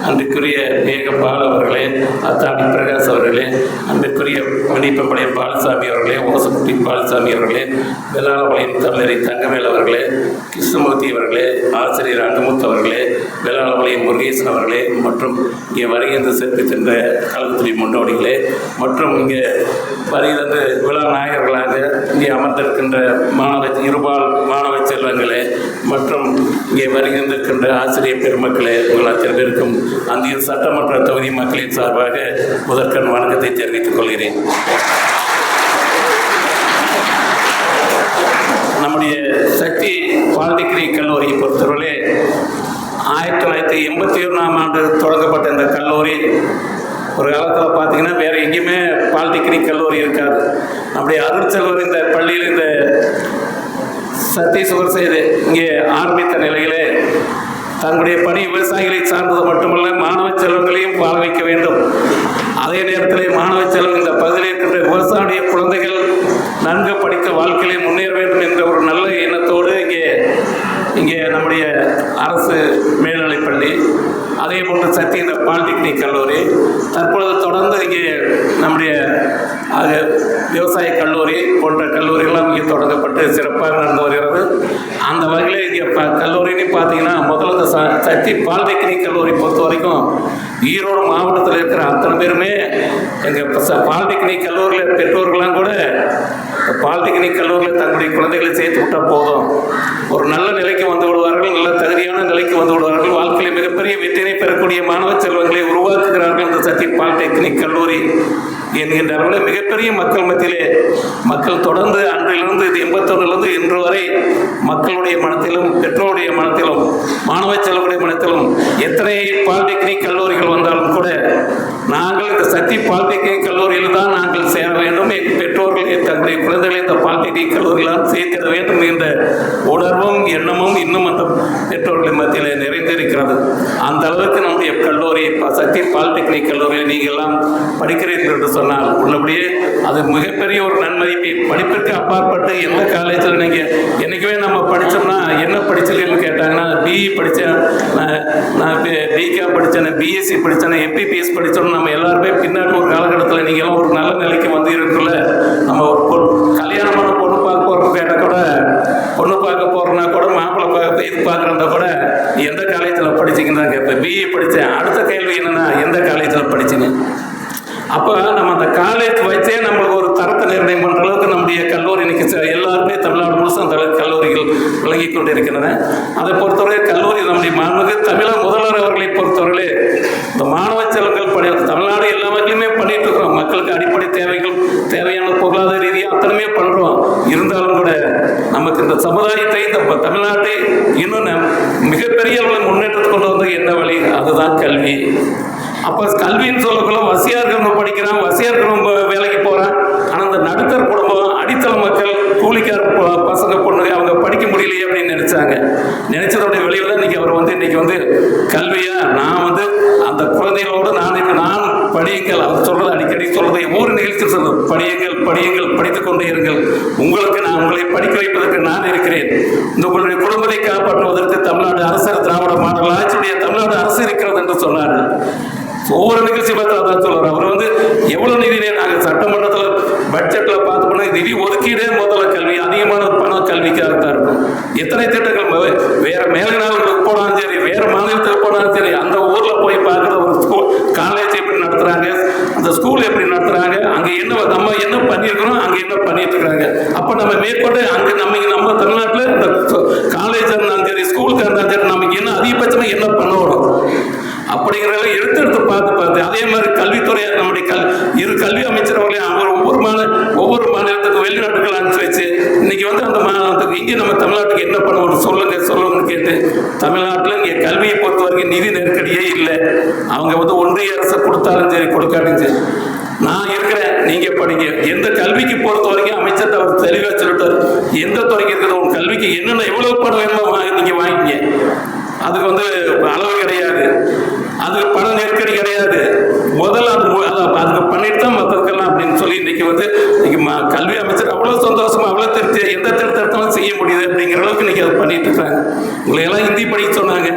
அன்பிற்குரிய மேகபால் அவர்களே, அத்தாடி பிரகாஷ் அவர்களே, அன்பிற்குரிய மணிப்பம்பாளையம் பாலசாமி அவர்களே, ஓசக்குட்டி பாலசாமி அவர்களே, வெள்ளாளபாளையம் தமிழரை தங்கவேல் அவர்களே, கிருஷ்ணமூர்த்தி அவர்களே, ஆசிரியர் அண்டமுத்து அவர்களே, வெள்ளாளபாளையம் முருகேசன் அவர்களே மற்றும் இங்கே வருகை தந்து சிறப்பித்திருந்த கழகத்துறை முன்னோடிகளே மற்றும் இங்கே வருகிறது விழா நாயகர்களாக இங்கே அமர்ந்திருக்கின்ற இருபால் மாணவ செல்வங்களே மற்றும் இங்கே வருகின்றிருக்கின்ற ஆசிரியர் பெருமக்களே, உங்கள் அத்தனை பேருக்கும் அந்த சட்டமன்ற தொகுதி மக்களின் சார்பாக முதற்கண் வணக்கத்தை தெரிவித்துக் கொள்கிறேன். நம்முடைய சக்தி பாலிடெக்னிக் கல்லூரியை பொறுத்தவரை 1981ஆம் ஆண்டு தொடங்கப்பட்ட இந்த கல்லூரி ஒரு காலத்தில் பார்த்தீங்கன்னா வேறு எங்கேயுமே பாலிடெக்னிக் கல்லூரி இருக்காது. நம்முடைய அருட்செல்வர் இந்த பள்ளியில் இந்த சத்தீஸ்வர் செய்து இங்கே ஆரம்பித்த நிலையிலே தங்களுடைய பணி விவசாயிகளை சார்ந்தது மட்டுமல்ல மாணவ செல்வங்களையும் வாழ வைக்க வேண்டும். அதே நேரத்தில் மாணவ செல்வம் இந்த பகுதியில் இருக்கின்ற விவசாய குழந்தைகள் நன்கு படித்த வாழ்க்கையிலே முன்னேற வேண்டும் என்ற ஒரு நல்ல எண்ணத்தோடு இங்கே நம்முடைய அரசு மேல்நிலைப்பள்ளி அதே போன்று சக்தி இந்த பாலிடெக்னிக் கல்லூரி தற்பொழுது தொடர்ந்து இங்கே நம்முடைய விவசாய கல்லூரி போன்ற கல்லூரிகளும் இங்கே தொடங்கப்பட்டு சிறப்பாக நடந்து வருகிறது. அந்த வகையில் இங்கே கல்லூரின்னு பார்த்தீங்கன்னா முதல்ல இந்த சக்தி பாலிடெக்னிக் கல்லூரி பொறுத்த வரைக்கும் ஈரோடு மாவட்டத்தில் இருக்கிற அத்தனை பேருமே எங்கள் பாலிடெக்னிக் கல்லூரியில் பெற்றோர்களாம் கூட பாலிடெக்னிக் கல்லூரியில் தங்களுடைய குழந்தைகளை சேர்த்து விட்டால் போதும், ஒரு நல்ல நிலைக்கு வந்து விடுவார்கள், நல்ல தகுதியான நிலைக்கு வந்து விடுவார்கள், வாழ்க்கையில் மிகப்பெரிய வெற்றியை பெறக்கூடிய மாணவ செல்வங்களை உருவாக்குகிறார்கள் இந்த சக்தி பாலிடெக்னிக் கல்லூரி என்கின்ற அளவில் மிகப்பெரிய மக்கள் மத்தியிலே மக்கள் தொடர்ந்து அன்றிலிருந்து 81லிருந்து இன்று வரை மக்களுடைய மனத்திலும் பெற்றோருடைய மனத்திலும் மாணவ செல்வருடைய மனத்திலும் எத்தனை பாலிடெக்னிக் கல்லூரிகள் வந்தாலும் கூட நாங்கள் இந்த சக்தி பாலிடெக்னிக் கல்லூரியில் தான் நாங்கள் சேர வேண்டும், எங்கள் பெற்றோர்கள் தங்களுடைய குழந்தைகளை இந்த பாலிடெக்னிக் கல்லூரியில் சேர்த்திட வேண்டும் என்ற உணர்வும் எண்ணமும் இன்னும் அந்த பெற்றோர்களின் மத்தியில் நிறைந்திருக்கிறது. அந்த அளவுக்கு நம்முடைய கல்லூரி சக்தி பாலிடெக்னிக் கல்லூரியில் நீங்கள் எல்லாம் படிக்கிறீர்கள் என்று சொன்னால் உள்ளபடியே அது மிகப்பெரிய ஒரு நன்மதிப்பை படிப்பிற்கு அப்பாற்பட்டு எந்த காலேஜில் நீங்கள் என்றைக்குமே நம்ம படித்தோம்னா என்ன படிச்சிருக்கீங்கன்னு கேட்டாங்கன்னா பிஇ படித்தேன், நான் பிகாம் படித்தேன், பிஎஸ்சி படித்தேன், எம்பிபிஎஸ் படித்தோம்னு நம்ம எல்லாருமே பின்னாடி ஒரு காலகட்டத்தில் நீங்கள்லாம் ஒரு நல்ல நிலைக்கு வந்து இருக்குல்ல, நம்ம ஒரு கல்யாணமான பொண்ணு பார்க்க போகிறோம் கேட்டால் கூட பொண்ணு பார்க்க போகிறோன்னா கூட மாப்பிள்ளை இது பார்க்குறதா கூட எந்த காலேஜில் படிச்சிங்கன்னு தான் கேட்பேன். பிஇ படித்தேன். அடுத்த கேள்வி என்னென்னா எந்த காலேஜில் படிச்சிங்க? அப்போ நம்ம அந்த காலேஜ் வச்சே நம்மளுக்கு ஒரு தரத்தை நிர்ணயம் பண்ணுற அளவுக்கு நம்முடைய கல்லூரி இன்னைக்கு எல்லாருமே தமிழ்நாடு முழுசும் அந்த கல்லூரிகள் விளங்கி கொண்டிருக்கின்றன. அதை பொறுத்தவரை கல்லூரி நம்முடைய மாண்புமிகு தமிழக முதல்வர் அவர்களை பொறுத்தவரையிலே இந்த மாணவ செல்வங்கள் தமிழ்நாடு எல்லா வகையிலுமே பண்ணிட்டு இருக்கிறோம். மக்களுக்கு அடிப்படை தேவையான பொருளாதார ரீதியாக அத்தனையுமே பண்ணுறோம். இருந்தாலும் கூட நமக்கு இந்த சமுதாயத்தை இந்த தமிழ்நாட்டை இன்னும் மிகப்பெரிய அளவில் முன்னேற்றத்துக்கு கொண்டு வந்து என்ன வழி? அதுதான் கல்வி. அப்போ கல்வின்னு சொல்லக்குள்ள வசதியாக இருக்கிறவங்க படிக்கிறான், வசதியாக இருக்கிறவங்க வேலைக்கு போகிறான். ஆனால் அந்த நடுத்தர குடும்பம் அடித்தள மக்கள் கூலிக்கார பசங்க பொண்ணுங்க அவங்க படிக்க முடியலையே அப்படின்னு நினைச்சதோடைய விளைவு தான் இன்னைக்கு அவர் வந்து இன்னைக்கு வந்து கல்வியா நான் வந்து அந்த குழந்தைகளோடு நான் படியுங்கள், அவர் சொல்றது அடிக்கடி சொல்றது ஒவ்வொரு நிகழ்ச்சி சொல்றது, படியுங்கள் படியுங்கள் படித்துக் கொண்டே இருங்கள், உங்களுக்கு நான் உங்களை படிக்க வைப்பதற்கு நான் இருக்கிறேன், இந்த உங்களுடைய குடும்பத்தை காப்பாற்றுவதற்கு தமிழ்நாடு அரசர் திராவிட மாடல் ஆட்சியுடைய தமிழ்நாடு அரசு இருக்கிறது என்று சொன்னார். ஒவ்வொரு நிகழ்ச்சி பார்த்து அதான் சொல்றாரு. அவர் வந்து எவ்வளவு நிதியை நாங்கள் சட்டமன்றத்தில் பட்ஜெட்ல பார்த்து போனா நிதி ஒதுக்கீடே முதல்ல கல்வி அதிகமான பணம் கல்விக்காக தான் இருக்கும். எத்தனை திட்டங்கள் வேற மேல்நாடுகளுக்கு போனாலும் சரி, வேற மாநிலத்துக்கு போனாலும் சரி, அந்த ஊர்ல போய் பார்க்குற ஒரு ஸ்கூல் காலேஜ் எப்படி நடத்துறாங்க, அந்த ஸ்கூல் எப்படி நடத்துறாங்க, அங்க என்ன நம்ம என்ன பண்ணியிருக்கிறோம், அங்க என்ன பண்ணிட்டு இருக்காங்க. அப்ப நம்ம மேற்கொண்டு அங்க நம்ம தமிழ்நாட்டில் இந்த காலேஜ் இருந்தாலும் சரி, ஸ்கூலுக்கு இருந்தாலும் சரி, நமக்கு என்ன அதிகபட்சமா என்ன பண்ணணும் அப்படிங்கிறத எடுத்து பார்த்து அதே மாதிரி கல்வித்துறை நம்முடைய இரு கல்வி அமைச்சர் அவர்களே ஒவ்வொரு மாநிலத்துக்கும் வெளிநாட்டுகள் அனுப்பிச்சு வச்சு இன்னைக்கு வந்து அந்த மாநிலத்துக்கு இங்கே நம்ம தமிழ்நாட்டுக்கு என்ன பண்ணணும் சொல்லுங்கன்னு கேட்டு தமிழ்நாட்டில் இங்கே கல்வியை பொறுத்த வரைக்கும் நிதி நெருக்கடியே இல்லை. அவங்க வந்து ஒன்றிய அரசு கொடுத்தாலும் சரி கொடுக்காட்டியும் சரி நான் இருக்கிறேன், நீங்க படிங்க. எந்த கல்விக்கு பொறுத்த வரைக்கும் அமைச்சர் அவர் தெளிவாக சொல்லிட்டார், எந்த துறைக்கு இருக்கிற உங்க கல்விக்கு என்னென்ன எவ்வளவு பணம் வேணுமோ நீங்க வாங்கிங்க, அதுக்கு வந்து அளவு கிடையாது, அதுக்கு பண நெருக்கடி கிடையாது, முதல்ல அதுக்கு பண்ணிட்டு தான் மற்றதுக்கெல்லாம் அப்படின்னு சொல்லி இன்னைக்கு வந்து கல்வி அமைச்சர் அவ்வளவு சந்தோஷமா அவ்வளவு திருப்தி எந்த திருத்தம் செய்ய முடியுது அப்படிங்கிற அளவுக்கு இன்னைக்கு அதை பண்ணிட்டு இருக்காங்க. உங்களை எல்லாம் ஹிந்தி படிக்க சொன்னாங்க,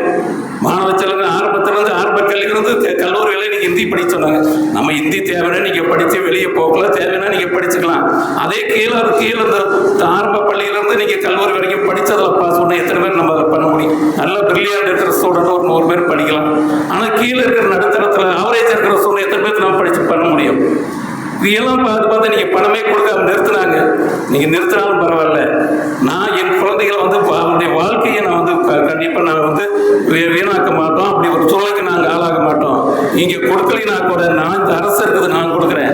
மாணவ செல்வங்க ஆரம்பத்திலிருந்து ஆரம்ப கல்வியிலிருந்து கல்லூரி வரை நீங்க ஹிந்தி படிக்க சொன்னாங்க. நம்ம ஹிந்தி தேவைன்னா நீங்க படிச்சு வெளியே போகலாம், தேவைன்னா நீங்க படிச்சுக்கலாம். அதே கீழே இந்த ஆரம்ப பள்ளியிலிருந்து நீங்க கல்லூரி வரைக்கும் படிச்சதில் பாஸ் பண்ண எத்தனை பேர் நம்ம அதை பண்ண முடியும்? நல்ல பிரில்லியன்ட் இருக்கிற ஸ்டூடெண்ட் ஒரு 100 பேர் படிக்கலாம். ஆனால் கீழே இருக்கிற நடுத்தரத்தில் ஆவரேஜ் இருக்கிற ஸ்டூடெண்ட் எத்தனை பேர் நம்ம படிச்சு பண்ண முடியும்? இதெல்லாம் பார்த்து நீங்கள் பணமே கொடுக்காம நிறுத்தினாங்க. நீங்கள் நிறுத்தினாலும் பரவாயில்ல, நான் என் குழந்தைகளை வந்து அவருடைய வாழ்க்கையை நான் வந்து கண்டிப்பாக நான் வந்து வீணாக்க மாட்டோம், அப்படி ஒரு சூழலுக்கு நாங்கள் ஆளாக மாட்டோம். இங்கே கொடுக்கலைன்னா கூட நான் இந்த அரசு இருக்குது நான் கொடுக்குறேன்,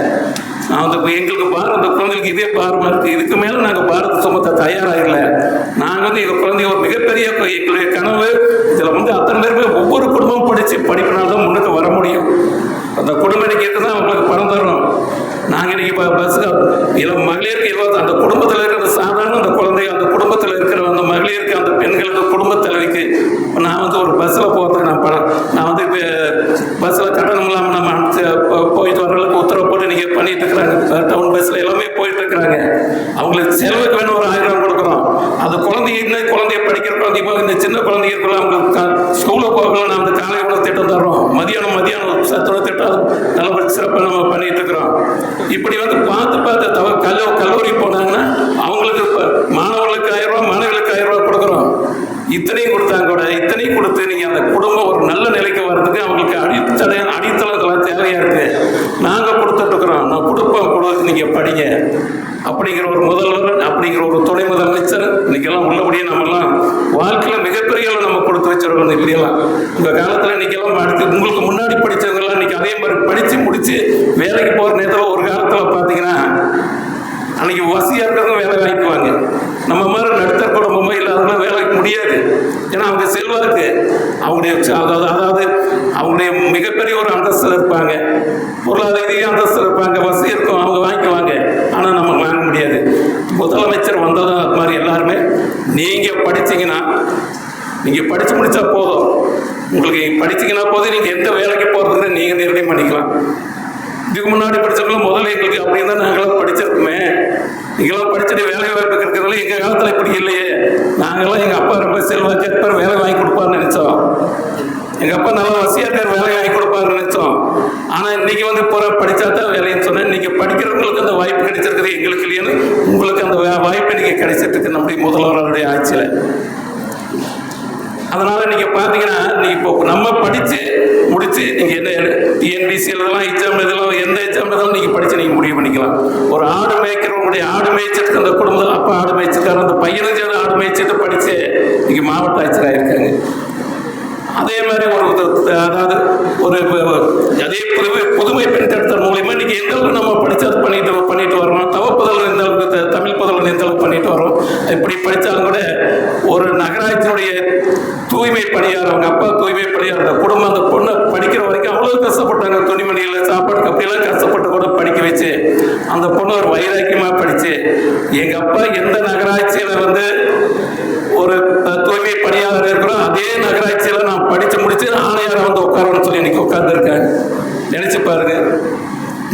நான் வந்து எங்களுக்கு பாரம் அந்த குழந்தைகளுக்கு இதே பாரமாக இருக்குது, இதுக்கு மேலே நாங்கள் பாரத்தை சுமத்த தயாராகல. நாங்கள் வந்து எங்கள் குழந்தைய ஒரு மிகப்பெரிய எங்களுடைய கனவு இதில் வந்து அத்தனை பேருமே ஒவ்வொரு குடும்பம் படிப்பினால்தான் முன்னுக்கு வர முடியும். அந்த குடும்பம் இன்னைக்கு இருக்குதான் அவங்களுக்கு பணம் தரணும். நாங்கள் இன்னைக்கு பஸ்ஸுக்கு மகளிருக்கு அந்த குடும்பத்தில் இருக்கிற சாதாரண அந்த குழந்தை அந்த குடும்பத்தில் இருக்கிற அந்த மகளிருக்கு அந்த பெண்களுக்கு குடும்ப தலைவிக்கு நான் வந்து ஒரு பஸ்ஸில் போகிறதுக்கு நான் வந்து இப்போ பஸ்ஸில் கட்டணம் இல்லாமல் நம்ம போயிட்டு வர்றதுக்கு உத்தரவு போட்டு நீங்கள் பண்ணிட்டு இருக்கிறாங்க. டவுன் பஸ்ஸில் எல்லாமே போயிட்டு இருக்கிறாங்க. அவங்களுக்கு செலவுக்கு வேணும் ஒரு 1000 கொடுக்குறோம். அந்த குழந்தைய படிக்கிற குழந்தை போக இந்த சின்ன குழந்தைங்க இருக்கலாம், அவங்களுக்கு ஸ்கூலில் போகலாம். நான் அந்த காலை உணவு திட்டம் தர்றோம், மதியானம் சத்துணவு திட்டம் நல்ல சிறப்பாக நம்ம பண்ணிட்டு இருக்கிறோம். இப்படி வந்து பார்த்து கல்லூரி போனாங்கன்னா அவங்களுக்கு மாணவர்களுக்கு 1000 ரூபா மாணவிகளுக்கு 1000 ரூபா கொடுக்குறோம். இத்தனையும் கொடுத்தாங்க கூட இத்தனையும் கொடுத்து நீங்க அந்த குடும்பம் ஒரு நல்ல நிலைக்கு வர்றதுக்கு அவங்களுக்கு அடித்தளம் தேவையா இருக்கு. நாங்க கொடுத்துட்டு இருக்கிறோம், நான் கொடுத்து நீங்க படிங்க அப்படிங்கிற ஒரு முதல்வர் அப்படிங்கிற ஒரு துணை முதலமைச்சர் இன்னைக்கெல்லாம் உள்ளபடியே நம்மெல்லாம் வாழ்க்கையில மிகப்பெரிய நம்ம கொடுத்து வச்சிருக்கோம். இப்படியெல்லாம் உங்க காலத்துல இன்னைக்கெல்லாம் அடுத்து உங்களுக்கு முன்னாடி படிச்சவங்க எல்லாம் இன்னைக்கு அதே மாதிரி படிச்சு முடிச்சு வேலைக்கு போற நேரத்தில் ஒரு காலத்துல பாத்தீங்கன்னா அன்னைக்கு வசதியா இருக்கிறவங்க வேலை வாங்கிக்குவாங்க. நம்ம மாதிரி நடுத்தர குடும்பமோ இல்லாதவங்க வேலைக்கு முடியாது. ஏன்னா அவங்க செல்வாக்கு அவங்களுடைய அதாவது அவங்களுடைய மிகப்பெரிய ஒரு அந்தஸ்தில் இருப்பாங்க, பொருளாதார அந்தஸ்தில் இருப்பாங்க, வசதி இருக்கும், அவங்க வாங்கிக்குவாங்க. ஆனால் நம்ம வாங்க முடியாது. முதலமைச்சர் வந்ததும் அது மாதிரி எல்லாருமே நீங்கள் படிச்சீங்கன்னா நீங்கள் படித்து முடிச்சா போதும், உங்களுக்கு படிச்சீங்கன்னா போதும், நீங்கள் எந்த வேலைக்கு போகிறதுன்னு நீங்கள் நிர்ணயம் பண்ணிக்கலாம். இதுக்கு முன்னாடி படிச்சிருக்கோம் முதல்ல எங்களுக்கு அப்படின்னு தான் நாங்களாம் படிச்சிருக்கோமே, நீங்களாம் படிச்சுட்டு வேலை வாய்ப்பு இருக்கிறதுனால எங்கள் காலத்தில் இப்படி இல்லையே. நாங்களாம் எங்கள் அப்பா ரொம்ப செல்வாக்கு வேலை வாங்கி கொடுப்பாருன்னு நினைச்சோம், எங்கள் அப்பா நல்லா வசதியாக இருக்கார் வேலை வாங்கி கொடுப்பாருன்னு நினைச்சோம். ஆனால் இன்னைக்கு வந்து படித்தா தான் வேலைன்னு சொன்னேன். இன்னைக்கு படிக்கிறவங்களுக்கு அந்த வாய்ப்பு கிடைச்சிருக்குது, எங்களுக்கு இல்லையான்னு உங்களுக்கு அந்த வாய்ப்பு இன்னைக்கு கிடைச்சிட்டு இருக்கு நம்முடைய முதல்வருடைய ஆட்சியில். அதனால நீங்க பாத்தீங்கன்னா நீங்க இப்போ நம்ம படிச்சு முடிச்சு நீங்க என்ன டிஎன்பிசி இதெல்லாம் எக்ஸாம் இதெல்லாம் எந்த எக்ஸாம் இருந்தாலும் நீங்க படிச்சு நீங்க முடிவு பண்ணிக்கலாம். ஒரு ஆடு மேய்க்கிறவங்களுடைய ஆடு மேய்ச்சிட்டு அந்த குடும்பத்தில் அப்பா ஆடு மேய்ச்சிருக்காரு, அந்த பையனும் சேர்ந்து ஆடு மேய்ச்சிட்டு படிச்சு நீங்க மாவட்ட ஆட்சியராக இருக்காங்க. அதே மாதிரி அதாவது அதே புதுமை பெண் திட்டத்தின் மூலியமா இன்னைக்கு எந்த அளவுக்கு நம்ம படிச்சது பண்ணிட்டு வரோம். தவப்புதல் எந்த அளவுக்கு தமிழ் புதல் எந்த அளவுக்கு பண்ணிட்டு வரோம். இப்படி படித்தாலும் கூட ஒரு நகராட்சியினுடைய தூய்மை பணியார், அவங்க அப்பா தூய்மை பணியார், அந்த குடும்பம் அந்த பொண்ணை படிக்கிற வரைக்கும் அவ்வளவு கஷ்டப்பட்டாங்க. துணிமணியில் சாப்பாடு அப்படியெல்லாம் கஷ்டப்பட்டு கூட படிக்க வச்சு அந்த பொண்ணு ஒரு வைராக்கியமாக படிச்சு எங்கள் அப்பா எந்த நகராட்சியில் வந்து ஒரு தூய்மை பணியாளர் இருக்கிறோம் அதே நகராட்சியில் நான் படித்து முடிச்சு ஆணையாரை வந்து உட்காரணும்னு சொல்லி இன்னைக்கு உட்காந்துருக்கேன். நினைச்சு பாருங்க,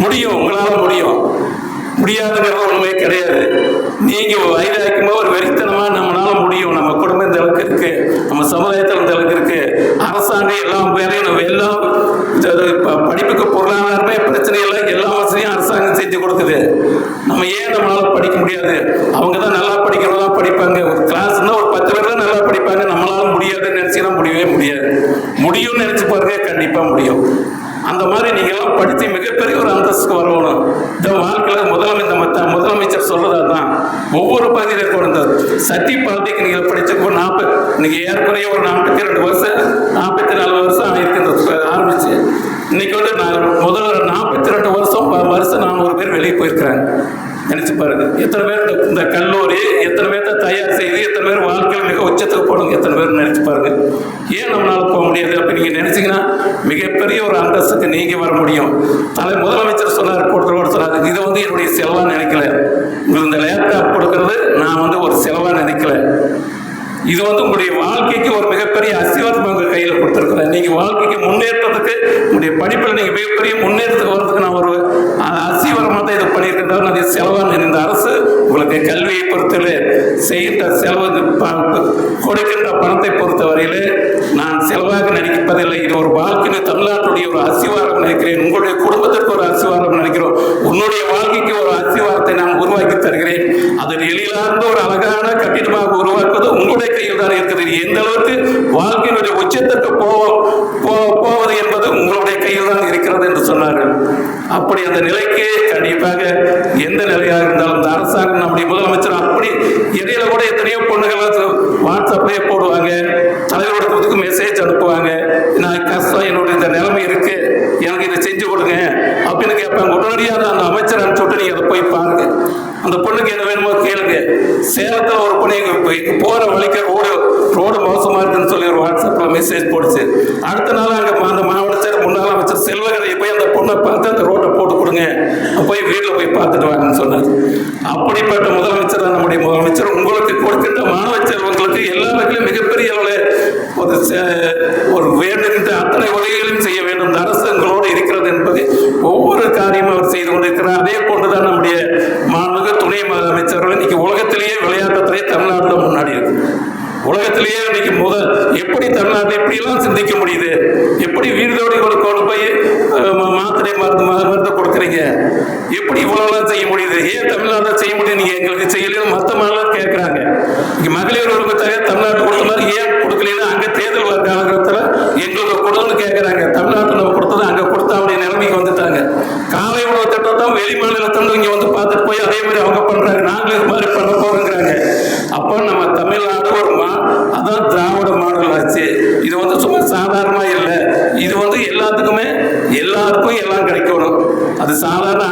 முடியும், உங்களால் முடியும். முடியாதுங்கிறது ஒன்றுமே கிடையாது. நீங்கள் வைராக்கியமாக ஒரு வெறித்தனமாக நம்மளால முடியும், நம்ம குடும்பம் இந்த அளவுக்கு இருக்கு, நம்ம சமுதாயத்தில் இந்த அளவுக்கு இருக்கு, அரசாங்கம் எல்லாம் வேலையும் நம்ம எல்லாம் படிப்புக்கு பொருளாதாரமே பிரச்சனை இல்லை, எல்லா வசதியும் அரசாங்கம் செஞ்சு கொடுக்குது. நம்ம ஏன் நம்மளால படிக்க முடியாது? அவங்க தான் நல்லா படிக்கிறவங்க படிப்பாங்க. ஒரு கிளாஸ்னா ஒரு 10 பேர் தான் நல்லா படிப்பாங்க. நம்மளால முடியாதுன்னு நினைச்சீங்கன்னா முடியவே முடியாது. முடியும்னு நினைச்சு பாருங்க, கண்டிப்பா முடியும். அந்த மாதிரி நீங்க எல்லாம் படித்து மிகப்பெரிய ஒரு அந்தஸ்துக்கு வரணும். இந்த வாழ்க்கையில் முதலமைச்சர் சொல்றதா தான் ஒவ்வொரு பகுதியில் இருக்கிற சட்டி பாலிடெக்னிக்கல் படிச்சப்போ 40 இன்னைக்கு ஏறக்குறைய ஒரு 42 வருஷம் 44 வருஷம் ஆயிருக்கு ஆரம்பிச்சு. இன்னைக்கு வந்து நான் முதல்ல 42 வருஷம் நான் ஒரு பேர் வெளியே போயிருக்கிறேன். நினைச்சு பாருங்க, எத்தனை பேர் இந்த கல்லூரி எத்தனை பேர்த்த தயார் செய்து எத்தனை பேர் வாழ்க்கையில் மிக உச்சத்துக்கு போகணும், எத்தனை பேர் நினைச்சு பாருங்க. ஏன் நம்மளால போக முடியாது அப்படி நீங்க நினைச்சீங்கன்னா மிகப்பெரிய ஒரு அந்தஸ்துக்கு நீங்க வர முடியும். முதலமைச்சர் சொன்னார், கொடுத்துருவோம் சொன்னார், இதை வந்து என்னுடைய செலவா நினைக்கல. உங்களுக்கு இந்த லேப்டாப் கொடுக்கறது நான் வந்து ஒரு செலவா நினைக்கல. இது வந்து உங்களுடைய வாழ்க்கைக்கு ஒரு மிகப்பெரிய அஸ்திவாரத்தை உங்கள் கையில் கொடுத்துருக்குறேன். நீங்கள் வாழ்க்கைக்கு முன்னேற்றத்துக்கு உங்களுடைய படிப்பில் நீங்கள் மிகப்பெரிய முன்னேற்றத்துக்கு வர்றதுக்கு நான் ஒரு அஸ்திவாரமாக தான் இதை பண்ணியிருக்கிறதா நான் செலவாக இந்த அரசு உங்களுக்கு கல்வியை பொறுத்தவரை செய்கின்ற செலவு கொடுக்கின்ற பணத்தை பொறுத்தவரையில் நான் செலவாக நினைப்பதில்லை. இது ஒரு வாழ்க்கையில் தமிழ்நாட்டுடைய ஒரு அஸ்திவாரம் நினைக்கிறேன். உங்களுடைய குடும்பத்திற்கு ஒரு அஸ்திவாரம் நினைக்கிறோம். உன்னுடைய வாழ்க்கைக்கு ஒரு அஸ்திவாரத்தை நான் உருவாக்கி தருகிறேன். அதில் எளிதார்ந்த ஒரு அழகான கட்டிடமாக உருவாக்குவது உங்களுடைய கையில் தான் இருக்கிறது. எந்த அளவுக்கு வாழ்க்கையினுடைய உச்சத்திற்கு போவது என்பது உங்களுடைய கையில் தான் இருக்கிறது என்று சொன்னார்கள். அப்படி அந்த நிலைக்கு கண்டிப்பாக எந்த நிலையாக இருந்தாலும் இந்த அரசாங்கம் நம்முடைய முதலமைச்சர் அப்படி இடையில கூட எத்தனையோ பொண்ணுகள் வாட்ஸ்அப்லேயே போடுவாங்க, தலைவர்களுக்கு மெசேஜ் அனுப்புவாங்க, நான் கஷ்டம், என்னுடைய இந்த நிலைமை இருக்கு, எனக்கு இதை செஞ்சு கொடுங்க அப்படின்னு கேட்பாங்க. உடனடியாக அந்த அமைச்சர் அனுப்பிச்சுட்டு நீங்க அதை போய் பாருங்க, அந்த பொண்ணுக்கு என்ன வேணுமோ கேளுங்க. சேலத்தில் ஒரு பொண்ணு போற வழிக்க ரோடு மோசமா இருக்குன்னு சொல்லி ஒரு வாட்ஸ்அப்ல மெசேஜ் போடுச்சு. அடுத்த நாள் அங்க அந்த மாவட்ட முன்னாள் அமைச்சர் செல்வகரை போய் அந்த பொண்ணை பார்த்து அந்த ரோட்டை போட்டு கொடுங்க, போய் வீட்டில் போய் பார்த்துட்டு வாங்கன்னு சொன்னார். அப்படிப்பட்ட முதலமைச்சர் தான் நம்முடைய முதலமைச்சர். உங்களுக்கு கொடுக்கின்ற மாணவ செல்வங்களுக்கு எல்லாருக்கும் மிகப்பெரிய ஒரு வேண்டுகின்ற அத்தனை உதவிகளையும் செய்ய வேண்டும். இந்த அரசு உங்களோடு இருக்கிறது என்பது ஒவ்வொரு காரியமும் அவர் செய்து கொண்டிருக்கிறார். அதே போன்றுதான் நம்முடைய மாண்புமிகு துணை முதலமைச்சர்கள் இன்னைக்கு உலகத்திலேயே விளையாட்டுத்துறை தமிழ்நாட்டில் முன்னாடி இருக்கு. உலகத்திலேயே இன்னைக்கு எப்படி தமிழ்நாட்டை எப்படியெல்லாம் சிந்திக்க முடியுது, எப்படி வீடுதோடி கொண்டு போய் மாத்திரை மருந்து கொடுக்குறீங்க, எப்படி இவ்வளவுலாம் செய்ய முடியுது, ஏன் தமிழ்நாட்டில் செய்ய முடியும், நீங்க எங்களுக்கு செய்யலன்னு மற்ற மாநிலம் கேட்கறாங்க. இங்க மகளிர் உரிமை தொகை தமிழ்நாட்டு கொடுத்த மாதிரி ஏன் கொடுக்கலன்னா அங்க தேர்தல் வர காலகட்டத்தில் எங்களுக்கு கொடுன்னு கேட்கறாங்க. தமிழ்நாட்டில் நம்ம கொடுத்தது அங்க கொடுத்த அவருடைய நிலைமைக்கு வந்துட்டாங்க. காலை உணவு திட்டம் தான் வெளி மாநிலத்திலிருந்து இங்க வந்து பார்த்துட்டு போய் அதே மாதிரி அவங்க பண்றாங்க, நாங்களும் இது மாதிரி பண்ண போறோங்கிறாங்க. அப்போ நம்ம தமிழ்நாடு ஒரு அதான் திராவிட மாடல் ஆச்சு. இது வந்து சும்மா சாதாரணமா இல்லை, இது வந்து எல்லாத்துக்கும் எல்லாம் கிடைக்கணும். அது சாதாரண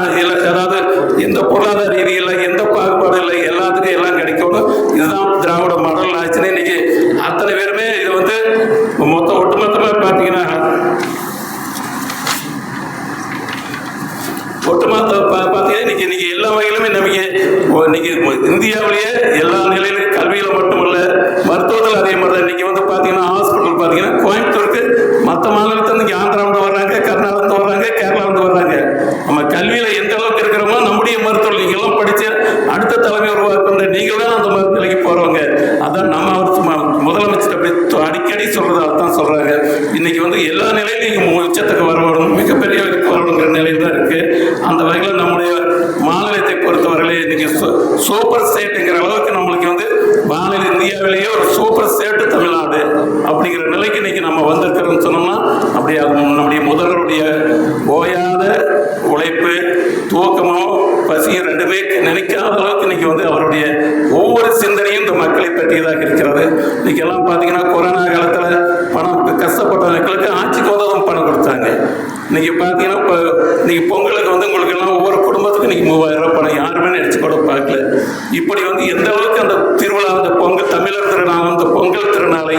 அதாவது எந்த பொருளாதார ரீதியில் எந்த பாகுபாடு இல்லை, எல்லாத்துக்கும் எல்லாம் கிடைக்கணும். இதுதான் திராவிட மாடல் ஆச்சுன்னு இன்னைக்கு அத்தனை பேருமே இது வந்து ஒட்டுமொத்தமா பார்த்தீங்கன்னா இன்னைக்கு எல்லா வகையிலுமே நமக்கு இன்னைக்கு இந்தியாவிலேயே எல்லா நிலையிலும் கல்வியில மட்டுமல்ல மருத்துவத்தில் அதே மாதிரி தான். இன்னைக்கு வந்து பாத்தீங்கன்னா ஹாஸ்பிட்டல் பாத்தீங்கன்னா கோயம்புத்தூருக்கு மற்ற மாநிலத்தில் இன்னைக்கு ஆந்திராவிலிருந்து வர்றாங்க, கர்நாடகத்தில் வர்றாங்க, கேரளாவிலிருந்து வர்றாங்க. நம்ம கல்வியில எந்த அளவுக்கு இருக்கிறோமோ நம்முடைய மருத்துவம் நீங்க எல்லாம் படிச்சு அடுத்த தலைமை உருவாக்குற நீங்கள் தான் அந்த மருத்துவமனைக்கு போறவங்க. அதான் நம்ம முதலமைச்சர் அப்படி அடிக்கடி சொல்றதா தான் சொல்றாங்க. இன்னைக்கு வந்து எல்லா நிலையிலும் நீங்க உச்சத்துக்கு வரணும், மிகப்பெரிய வரணுங்கிற நிலையில் தான் இருக்கு. அந்த வகையில் நம்முடைய மாநிலத்தை பொறுத்தவரையிலே இன்னைக்கு சூப்பர் ஸ்டேட்டுங்கிற அளவுக்கு நம்மளுக்கு வந்து மாநில இந்தியாவிலேயே ஒரு சூப்பர் ஸ்டேட் தமிழ்நாடு அப்படிங்கிற நிலைக்கு இன்னைக்கு நம்ம வந்திருக்கிறோம்னு சொன்னோம்னா அப்படியே நம்முடைய முதல்வருடைய ஓயாத உழைப்பு, தூக்கமோ பசியோ ரெண்டுமே நினைக்காத அளவுக்கு இன்னைக்கு வந்து அவருடைய ஒவ்வொரு சிந்தனையும் இந்த மக்களை பற்றியதாக இருக்கிறது. இன்னைக்கு எல்லாம் பார்த்தீங்கன்னா கொரோனா காலத்தில் பணம் கஷ்டப்பட்டவர்களுக்கு ஆட்சிக்கு வந்ததும் பணம் கொடுத்தாங்க. இன்னைக்கு பார்த்தீங்கன்னா இப்போ இன்னைக்கு பொங்கலுக்கு வந்து உங்களுக்கு எல்லாம் ஒவ்வொரு குடும்பத்துக்கு இன்னைக்கு 3000 ரூபாய் பணம் யாருமே நினைச்சு கூட பார்க்கல. இப்படி வந்து எந்த அளவுக்கு அந்த திருவிழா, அந்த பொங்கல் தமிழர் திருநாள், அந்த பொங்கல் திருநாளை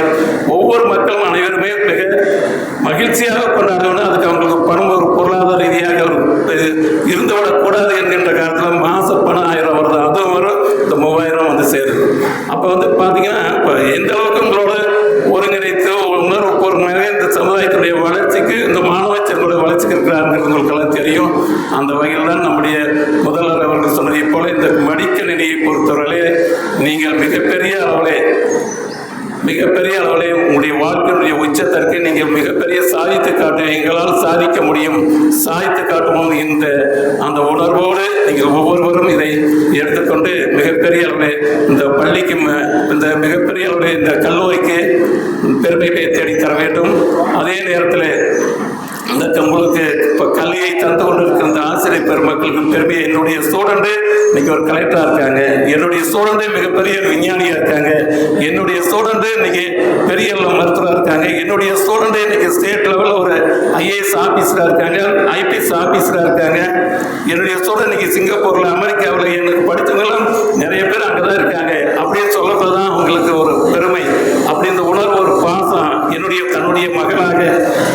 ஒவ்வொரு மக்களும் அனைவருமே மிக மகிழ்ச்சியாக கொண்டாடணும். அதுக்கு அவங்களுக்கு பணம் ஒரு பொருளாதார ரீதியாக இருந்துவிடக்கூடாது என்கின்ற காரணத்தில் நீங்கள் மிகப்பெரிய அளவிலே உங்களுடைய வாழ்க்கையுடைய உச்சத்திற்கு நீங்கள் மிகப்பெரிய சாதித்து காட்ட எங்களால் சாதிக்க முடியும், சாதித்து காட்டுவோம் என்ற அந்த உணர்வோடு நீங்கள் ஒவ்வொருவரும் இதை எடுத்துக்கொண்டு மிகப்பெரிய அளவில் இந்த பள்ளிக்கு இந்த மிகப்பெரிய அளவில் இந்த கல்லூரிக்கு பெருமையை தேடித்தர வேண்டும். அதே நேரத்தில் இந்த உங்களுக்கு இப்போ கல்வியை தந்து கொண்டிருக்கிற இந்த ஆசிரியர் பெருமக்களுக்கு பெருமையை என்னுடைய ஸ்டூடெண்ட்டு இன்னைக்கு ஒரு கலெக்டராக இருக்காங்க, என்னுடைய ஸ்டூடெண்ட்டு மிகப்பெரிய விஞ்ஞானியாக இருக்காங்க, என்னுடைய ஸ்டூடெண்ட்டு இன்னைக்கு பெரிய மருத்துவராக இருக்காங்க, என்னுடைய ஸ்டூடெண்ட்டு இன்னைக்கு ஸ்டேட் லெவலில் ஒரு ஐஏஎஸ் ஆஃபீஸராக இருக்காங்க, ஐபிஎஸ் ஆஃபீஸராக இருக்காங்க, என்னுடைய ஸ்டூடெண்ட் இன்னைக்கு சிங்கப்பூரில் அமெரிக்காவில் எனக்கு படித்தவங்களும் நிறைய பேர் அங்கே தான் இருக்காங்க அப்படின்னு சொல்கிறது தான் அவங்களுக்கு ஒரு பெருமை. அப்படி இந்த உணர்வு ஒரு பாசம்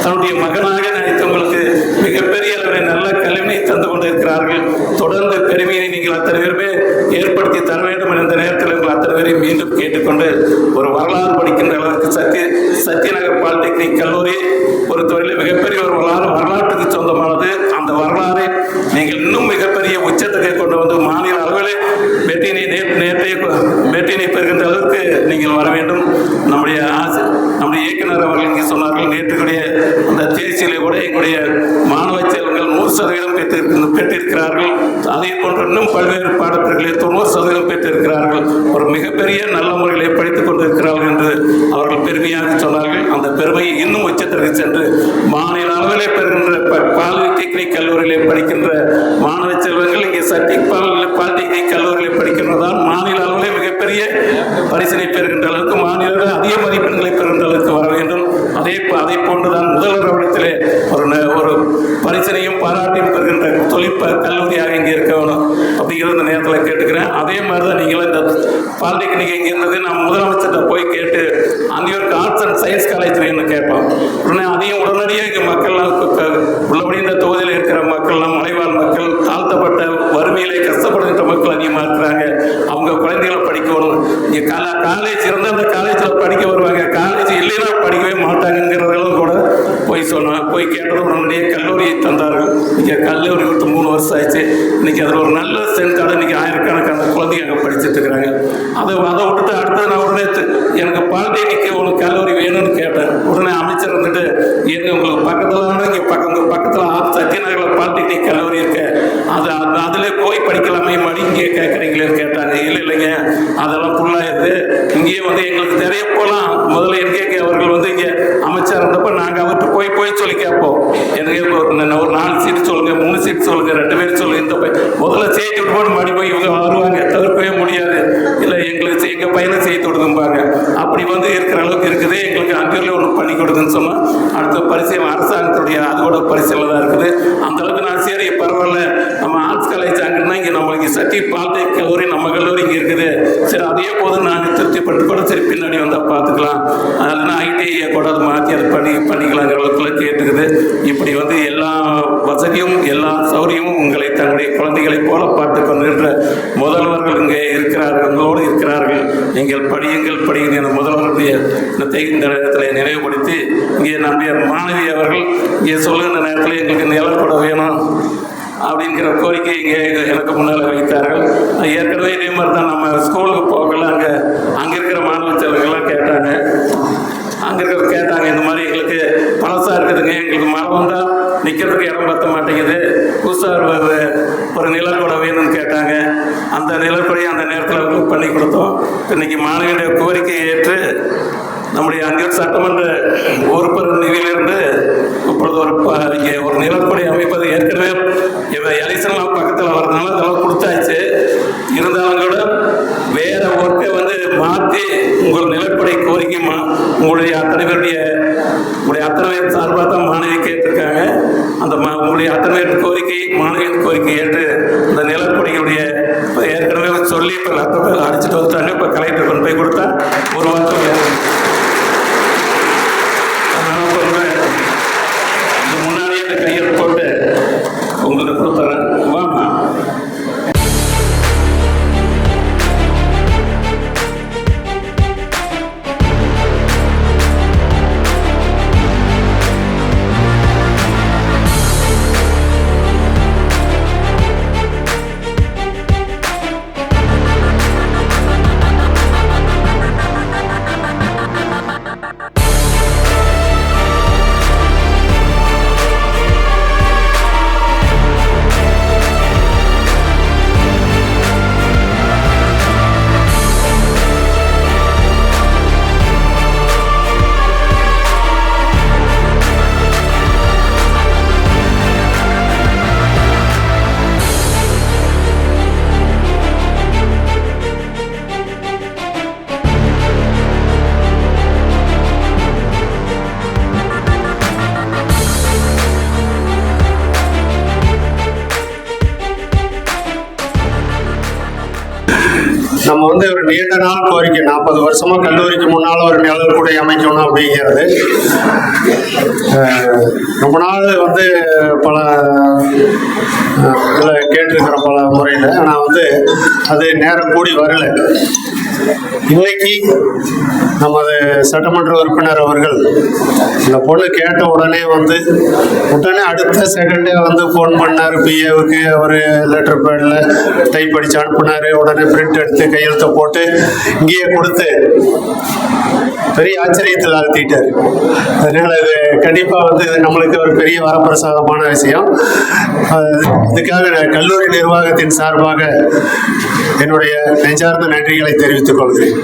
தன்னுடைய மகனாக நினைத்தவங்களுக்கு மிகப்பெரிய அளவில் நல்ல கல்வியை தந்து கொண்டிருக்கிறார்கள். தொடர்ந்து பெருமையை நீங்கள் அத்தனை பேருமே ஏற்படுத்தி தர வேண்டும் என்ற நேரத்தில் உங்கள் அத்தனை பேரையும் மீண்டும் கேட்டுக்கொண்டு ஒரு வரலாறு படிக்கின்ற அளவுக்கு சத்யநகர் பாலிடெக்னிக் கல்லூரி பொறுத்தவரையில் மிகப்பெரிய ஒரு வரலாற்றுக்கு சொந்தமானது. அந்த வரலாறை நீங்கள் இன்னும் மிகப்பெரிய உச்சத்துக்கு கொண்டு வந்து மாநில அளவில் வெற்றினை பெறுகின்ற அளவுக்கு நீங்கள் வர வேண்டும். நம்முடைய இயக்குனர் அவர்கள் இங்கே சொன்னார்கள், நேற்றுடைய அந்த தேர்ச்சியிலே கூட எங்களுடைய மாணவ செல்வங்கள் 100% பெற்றிருக்கிறார்கள். அதே போன்று இன்னும் பல்வேறு பாடப்பிரிவுகளில் 90% பெற்றிருக்கிறார்கள். ஒரு மிகப்பெரிய நல்ல முறையிலே படித்துக் கொண்டிருக்கிறார்கள் என்று அவர்கள் பெருமையாக சொன்னார்கள். அந்த பெருமையை இன்னும் உச்சத்திற்கு சென்று மாநில அளவிலே பெறுகின்ற பாலிடெக்னிக் கல்லூரியிலே படிக்கின்ற மாணவ செல்வங்கள் இங்கே பாலிடெக்னிக் கல்லூரியிலே படிக்கின்றதால் மாநில அளவிலே மிகப்பெரிய பரிசினை பெறுகின்ற அளவுக்கு, மாநில அதிக மதிப்பெண்களை பெறுகின்ற அளவுக்கு வர வேண்டும். அதை போன்றுதான் முதல்வர் அவரிடத்திலே ஒரு பரிசனையும் பாராட்டியும் பெறுகின்ற தொழிற்ப கல்லூரியாக இங்கே இருக்க வேணும் அப்படிங்கிற இந்த நேரத்தில் கேட்டுக்கிறேன். அதே மாதிரி தான் நீங்களும் இந்த பாலிடெக்னிக் இங்கே இருந்தது நான் முதலமைச்சர்கிட்ட போய் கேட்டு அந்தியூருக்கு ஆர்ட்ஸ் அண்ட் சயின்ஸ் காலேஜ் வேணும்னு கேட்போம். உடனே அதையும் உடனடியாக இங்கே மக்கள்லாம் உள்ளபடி இந்த தொகுதியில் இருக்கிற மக்கள்லாம் மலைவாழ் மக்கள், தாழ்த்தப்பட்ட வறுமையிலே கஷ்டப்படுகின்ற மக்கள் அதிகமாக இருக்கிறாங்க. அவங்க குழந்தைகளை படிக்கணும். இங்கே காலேஜ் இருந்தால் அந்த காலேஜில் படிக்க வருவாங்க, காலேஜ் இல்லைன்னா படிக்கவே மாட்டாங்கிறவர்களும் கூட போய் கேட்டது உடனடியே கல்லூரியை தந்தார்கள். இங்கே கல்லூரி விட்டு 3 வருஷம் ஆயிடுச்சு. இன்னைக்கு அதில் ஒரு நல்ல சென்டர் இன்னைக்கு ஆயிரக்கணக்கான குழந்தைங்க அங்கே படிச்சுட்டு இருக்கிறாங்க. அதை விட்டுட்டு அடுத்தது நான் உடனே எனக்கு பாலிடெக்னிக் ஒரு கல்லூரி வேணும்னு கேட்டேன். உடனே அமைச்சர் வந்துட்டு உங்களுக்கு பக்கத்தில் சத்யநகரில் பாலிடெக்னிக் கல்லூரி இருக்கு, அதில் போய் படிக்கலாமே இங்கே கேட்குறீங்களேன்னு கேட்டாங்க. இல்லைங்க அதெல்லாம் ஃபுல்லாகிடுது, இங்கேயே எங்களுக்கு தெரிய போகலாம். முதல்ல என்கே அவர்கள் இங்கே அமைச்சர் இருந்தப்போ நாங்கள் அவர்கிட்ட போய் சொல்லி கேட்போம், எனக்கு ஒரு 4 சீட்டு சொல்லுங்க, 3 சீட்டு சொல்லுங்க, 2 பேர் சொல்லுங்க, இந்த முதல்ல சேர்த்து விட்டு போட்டு மறுபடி போய் இவங்க வருவாங்க, தவிர்க்கவே முடியாது. இல்லை எங்கள் பையனை சேர்த்து விடுதும்பாங்க. அப்படி இருக்கிற அளவுக்கு இருக்குது. எங்களுக்கு அங்கேயே ஒன்று பண்ணி கொடுக்குன்னு சொன்னால் அடுத்த பரிசீலனை அரசாங்கத்துடைய அதோட பரிசீலனை தான் இருக்குது. அந்த அளவுக்கு நான் சரி பரவாயில்ல, நம்ம ஆர்ட்ஸ் காலேஜ் அங்கன்னா இங்கே நம்மளுக்கு சட்டி பாலிடெக்னிக் கல்லூரி நம்ம கல்லூரி இங்கே இருக்குது, சரி அதே போதும் நாங்கள் திருப்திப்பட்டு கூட சரி பின்னாடி வந்தால் பார்த்துக்கலாம், அதனால் ஐடிஐயை கூட அதை மாற்றி அதை பண்ணிக்கலாங்கிற அளவுக்குள்ள கேட்டுக்குது. இப்படி எல்லா வசதியும் எல்லா சௌகரியமும் உங்களை தன்னுடைய குழந்தைகளைப் போல பார்த்து கொண்டிருக்கிற முதல்வர்கள் இங்கே இருக்கிறார்கள், உங்களோடு இருக்கிறார்கள். நீங்கள் படியுங்கள் என முதல்வருடைய இந்த நேரத்தில் நினைவுபடுத்தி இங்கே நம்முடைய மாணவி அவர்கள் இங்கே சொல்லுகின்ற நேரத்தில் எங்களுக்கு நிலப்பட வேணும் அப்படிங்கிற கோரிக்கை இங்கே எனக்கு முன்னால் வைத்தார்கள். ஏற்கனவே இதே மாதிரி தான் நம்ம ஸ்கூலுக்கு போகல அங்கே இருக்கிற மாணவ செல்வங்கள்லாம் கேட்டாங்க. இந்த மாதிரி எங்களுக்கு பழசாக இருக்குதுங்க, எங்களுக்கு மழை வந்தால் நிற்கிறதுக்கு இடம் பற்ற மாட்டேங்குது, புதுசாக ஒரு நிலப்பட வேணும்னு கேட்டாங்க. அந்த நிலப்படையை அந்த நேரத்தில் பண்ணி கொடுத்தோம். இன்றைக்கி மாணவியுடைய கோரிக்கையை ஏற்று நம்முடைய அந்தியூர் சட்டமன்ற உறுப்பினர் நிதியிலிருந்து இப்பொழுது இங்கே ஒரு நிலப்படை அமைப்பது ஏற்கனவே எலெக்ஷன்லாம் பக்கத்தில் வரதுனால அதெல்லாம் கொடுத்தாச்சு. இருந்தாலும் கூட வேற ஒர்க்கை மாற்றி உங்கள் நிலப்படை கோரிக்கை உங்களுடைய அத்தனை பேர் சார்பாக தான் மாணவி கேட்டிருக்காங்க. அந்த உங்களுடைய அத்தனை பேர் கோரிக்கை மாணவியின் கோரிக்கை ஏற்று இந்த நிலப்படையுடைய ஏற்கனவே சொல்லி இப்போ 10 பேர் அடிச்சுட்டு வந்துட்டாங்க. இப்போ கலெக்டர் கொண்டு போய் கொடுத்தா ஒரு வாரம் முன்னாடியே இந்த கையில் போட்டு உங்களுக்கு கொடுத்துறேன். வாமா நம்ம வந்து ஒரு நீண்ட நாள் கோரிக்கை, 40 வருஷமா கல்லூரிக்கு முன்னால் ஒரு நிழல் கூட அமைக்கணும் அப்படிங்கிறது ரொம்ப நாள் வந்து பல இதில் கேட்டிருக்கிறோம் பல முறையில். ஆனால் வந்து அது நேரம் கூடி வரல. இன்னைக்கு நமது சட்டமன்ற உறுப்பினர் அவர்கள் இந்த பொண்ணு கேட்ட உடனே வந்து அடுத்த செகண்டே வந்து ஃபோன் பண்ணார் பிஏவுக்கு. அவர் லெட்டர் பேடில் டைப் அடித்து அனுப்புனார். உடனே பிரிண்ட் எடுத்து கையெழுத்தை போட்டு இங்கேயே கொடுத்து பெரிய ஆச்சரியத்தில் ஆழ்த்திட்டார். அதனால இது கண்டிப்பாக வந்து இது நம்மளுக்கு ஒரு பெரிய வரப்பிரசாதமான விஷயம். இதுக்காக கல்லூரி நிர்வாகத்தின் சார்பாக என்னுடைய நெஞ்சார்ந்த நன்றிகளை தெரிவித்துக் கொள்கிறேன்.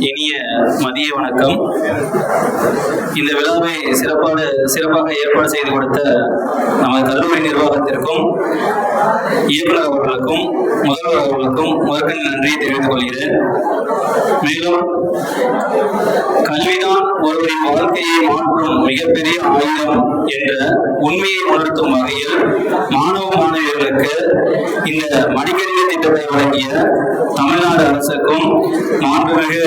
இனிய மதிய வணக்கம். இந்த விழாவை சிறப்பாக ஏற்பாடு செய்து கொடுத்த நமது கல்லூரி நிர்வாகத்திற்கும் இயக்குநர் அவர்களுக்கும் முதல்வர் அவர்களுக்கும் முதற்கண் நன்றியை தெரிவித்துக் கொள்கிறேன். மேலும் கல்விதான் ஒருவரின் வாழ்க்கையை மாற்றும் மிகப்பெரிய ஆயுதம் என்ற உண்மையை உணர்த்தும் வகையில் மாணவ மாணவியர்களுக்கு இந்த மடிக்கணினி திட்டத்தை வழங்கிய தமிழ்நாடு அரசுக்கும் மாண்புமிகு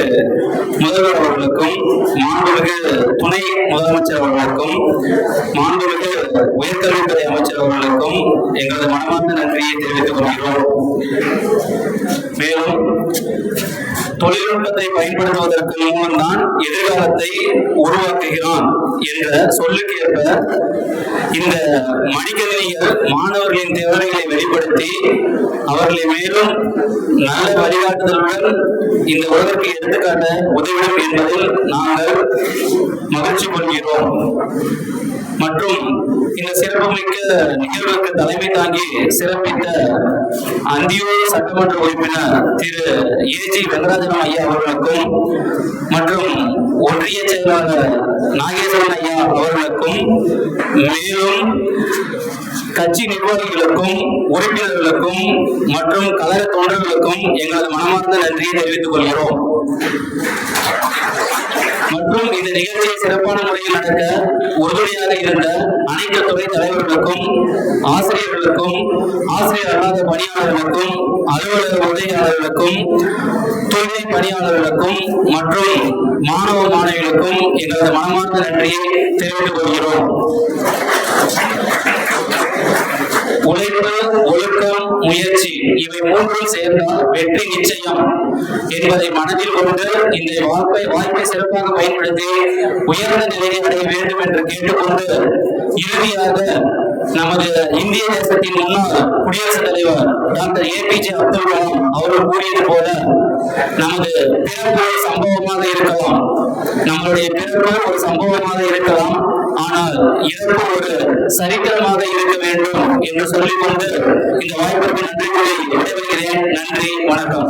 முதல்வர் அவர்களுக்கும் மாண்புமிகு துணை முதலமைச்சர் அவர்களுக்கும் மாண்புமிகு உயர்கல்வித்துறை அமைச்சர் அவர்களுக்கும் எங்களது மனமார்ந்த நன்றியை தெரிவித்துக் கொள்கிறோம். மேலும் தொழில்நுட்பத்தை பயன்படுத்துவதற்கு மூலம்தான் எதிர்காலத்தை உருவாக்குகிறான் என்ற சொல்லுக்கு ஏற்ப இந்த மடிக்கணினிகள் மாணவர்களின் திறமைகளை வெளிப்படுத்தி அவர்களை மேலும் நல்ல வழிகாட்டுதலுடன் இந்த உலகிற்கு எடுத்துக்காட்ட உதவிடும் என்பதில் நாங்கள் மகிழ்ச்சி கொள்கிறோம். மற்றும் இந்த சிறப்புமிக்க நிகழ்வுக்கு தலைமை தாங்கி சிறப்பித்த அந்தியூர் சட்டமன்ற உறுப்பினர் திரு ஏஜி வெங்கடாஜலம் ஐயா அவர்களுக்கும் மற்றும் ஒன்றிய செயலாளர் நாகேஸ்வரன் ஐயா அவர்களுக்கும் மேலும் கட்சி நிர்வாகிகளுக்கும் உறுப்பினர்களுக்கும் மற்றும் கழக தொண்டர்களுக்கும் எங்களது மனமார்ந்த நன்றியை தெரிவித்துக் கொள்கிறோம். மற்றும் இந்த நிகழ்ச்சியை சிறப்பான முறையில் நடக்க உறுதுணையாக இருந்த அனைத்து துறை தலைவர்களுக்கும் ஆசிரியர்களுக்கும் ஆசிரியர் அல்லாத பணியாளர்களுக்கும் அலுவலக உதவியாளர்களுக்கும் தூய்மை பணியாளர்களுக்கும் மற்றும் மாணவ மாணவிகளுக்கும் எங்களது மனமார்ந்த நன்றியை தெரிவித்துக் கொள்கிறோம். உழைப்பு, ஒழுக்கம், முயற்சி இவை மூன்றும் சேர்ந்தால் வெற்றி நிச்சயம் என்பதை மனதில் கொண்டு இந்த வாய்ப்பை சிறப்பாக பயன்படுத்தி உயர்ந்த நிலையை அடைய வேண்டும் என்று கேட்டுக்கொண்டு இறுதியாக நமது இந்திய தேசத்தின் முன்னாள் குடியரசுத் தலைவர் டாக்டர் APJ அப்துல் கலாம் அவர்கள் கூறியது போல நமது பிறப்பு ஒரு சம்பவமாக இருக்கலாம், நம்மளுடைய பிறப்பு ஒரு சம்பவமாக இருக்கலாம், ஆனால் இறப்பு ஒரு சரித்திரமாக இருக்க வேண்டும் என்று சொல்லிக்கொண்டு இந்த வாய்ப்புக்கு நன்றி கூறி விடைபெறுகிறேன். நன்றி, வணக்கம்.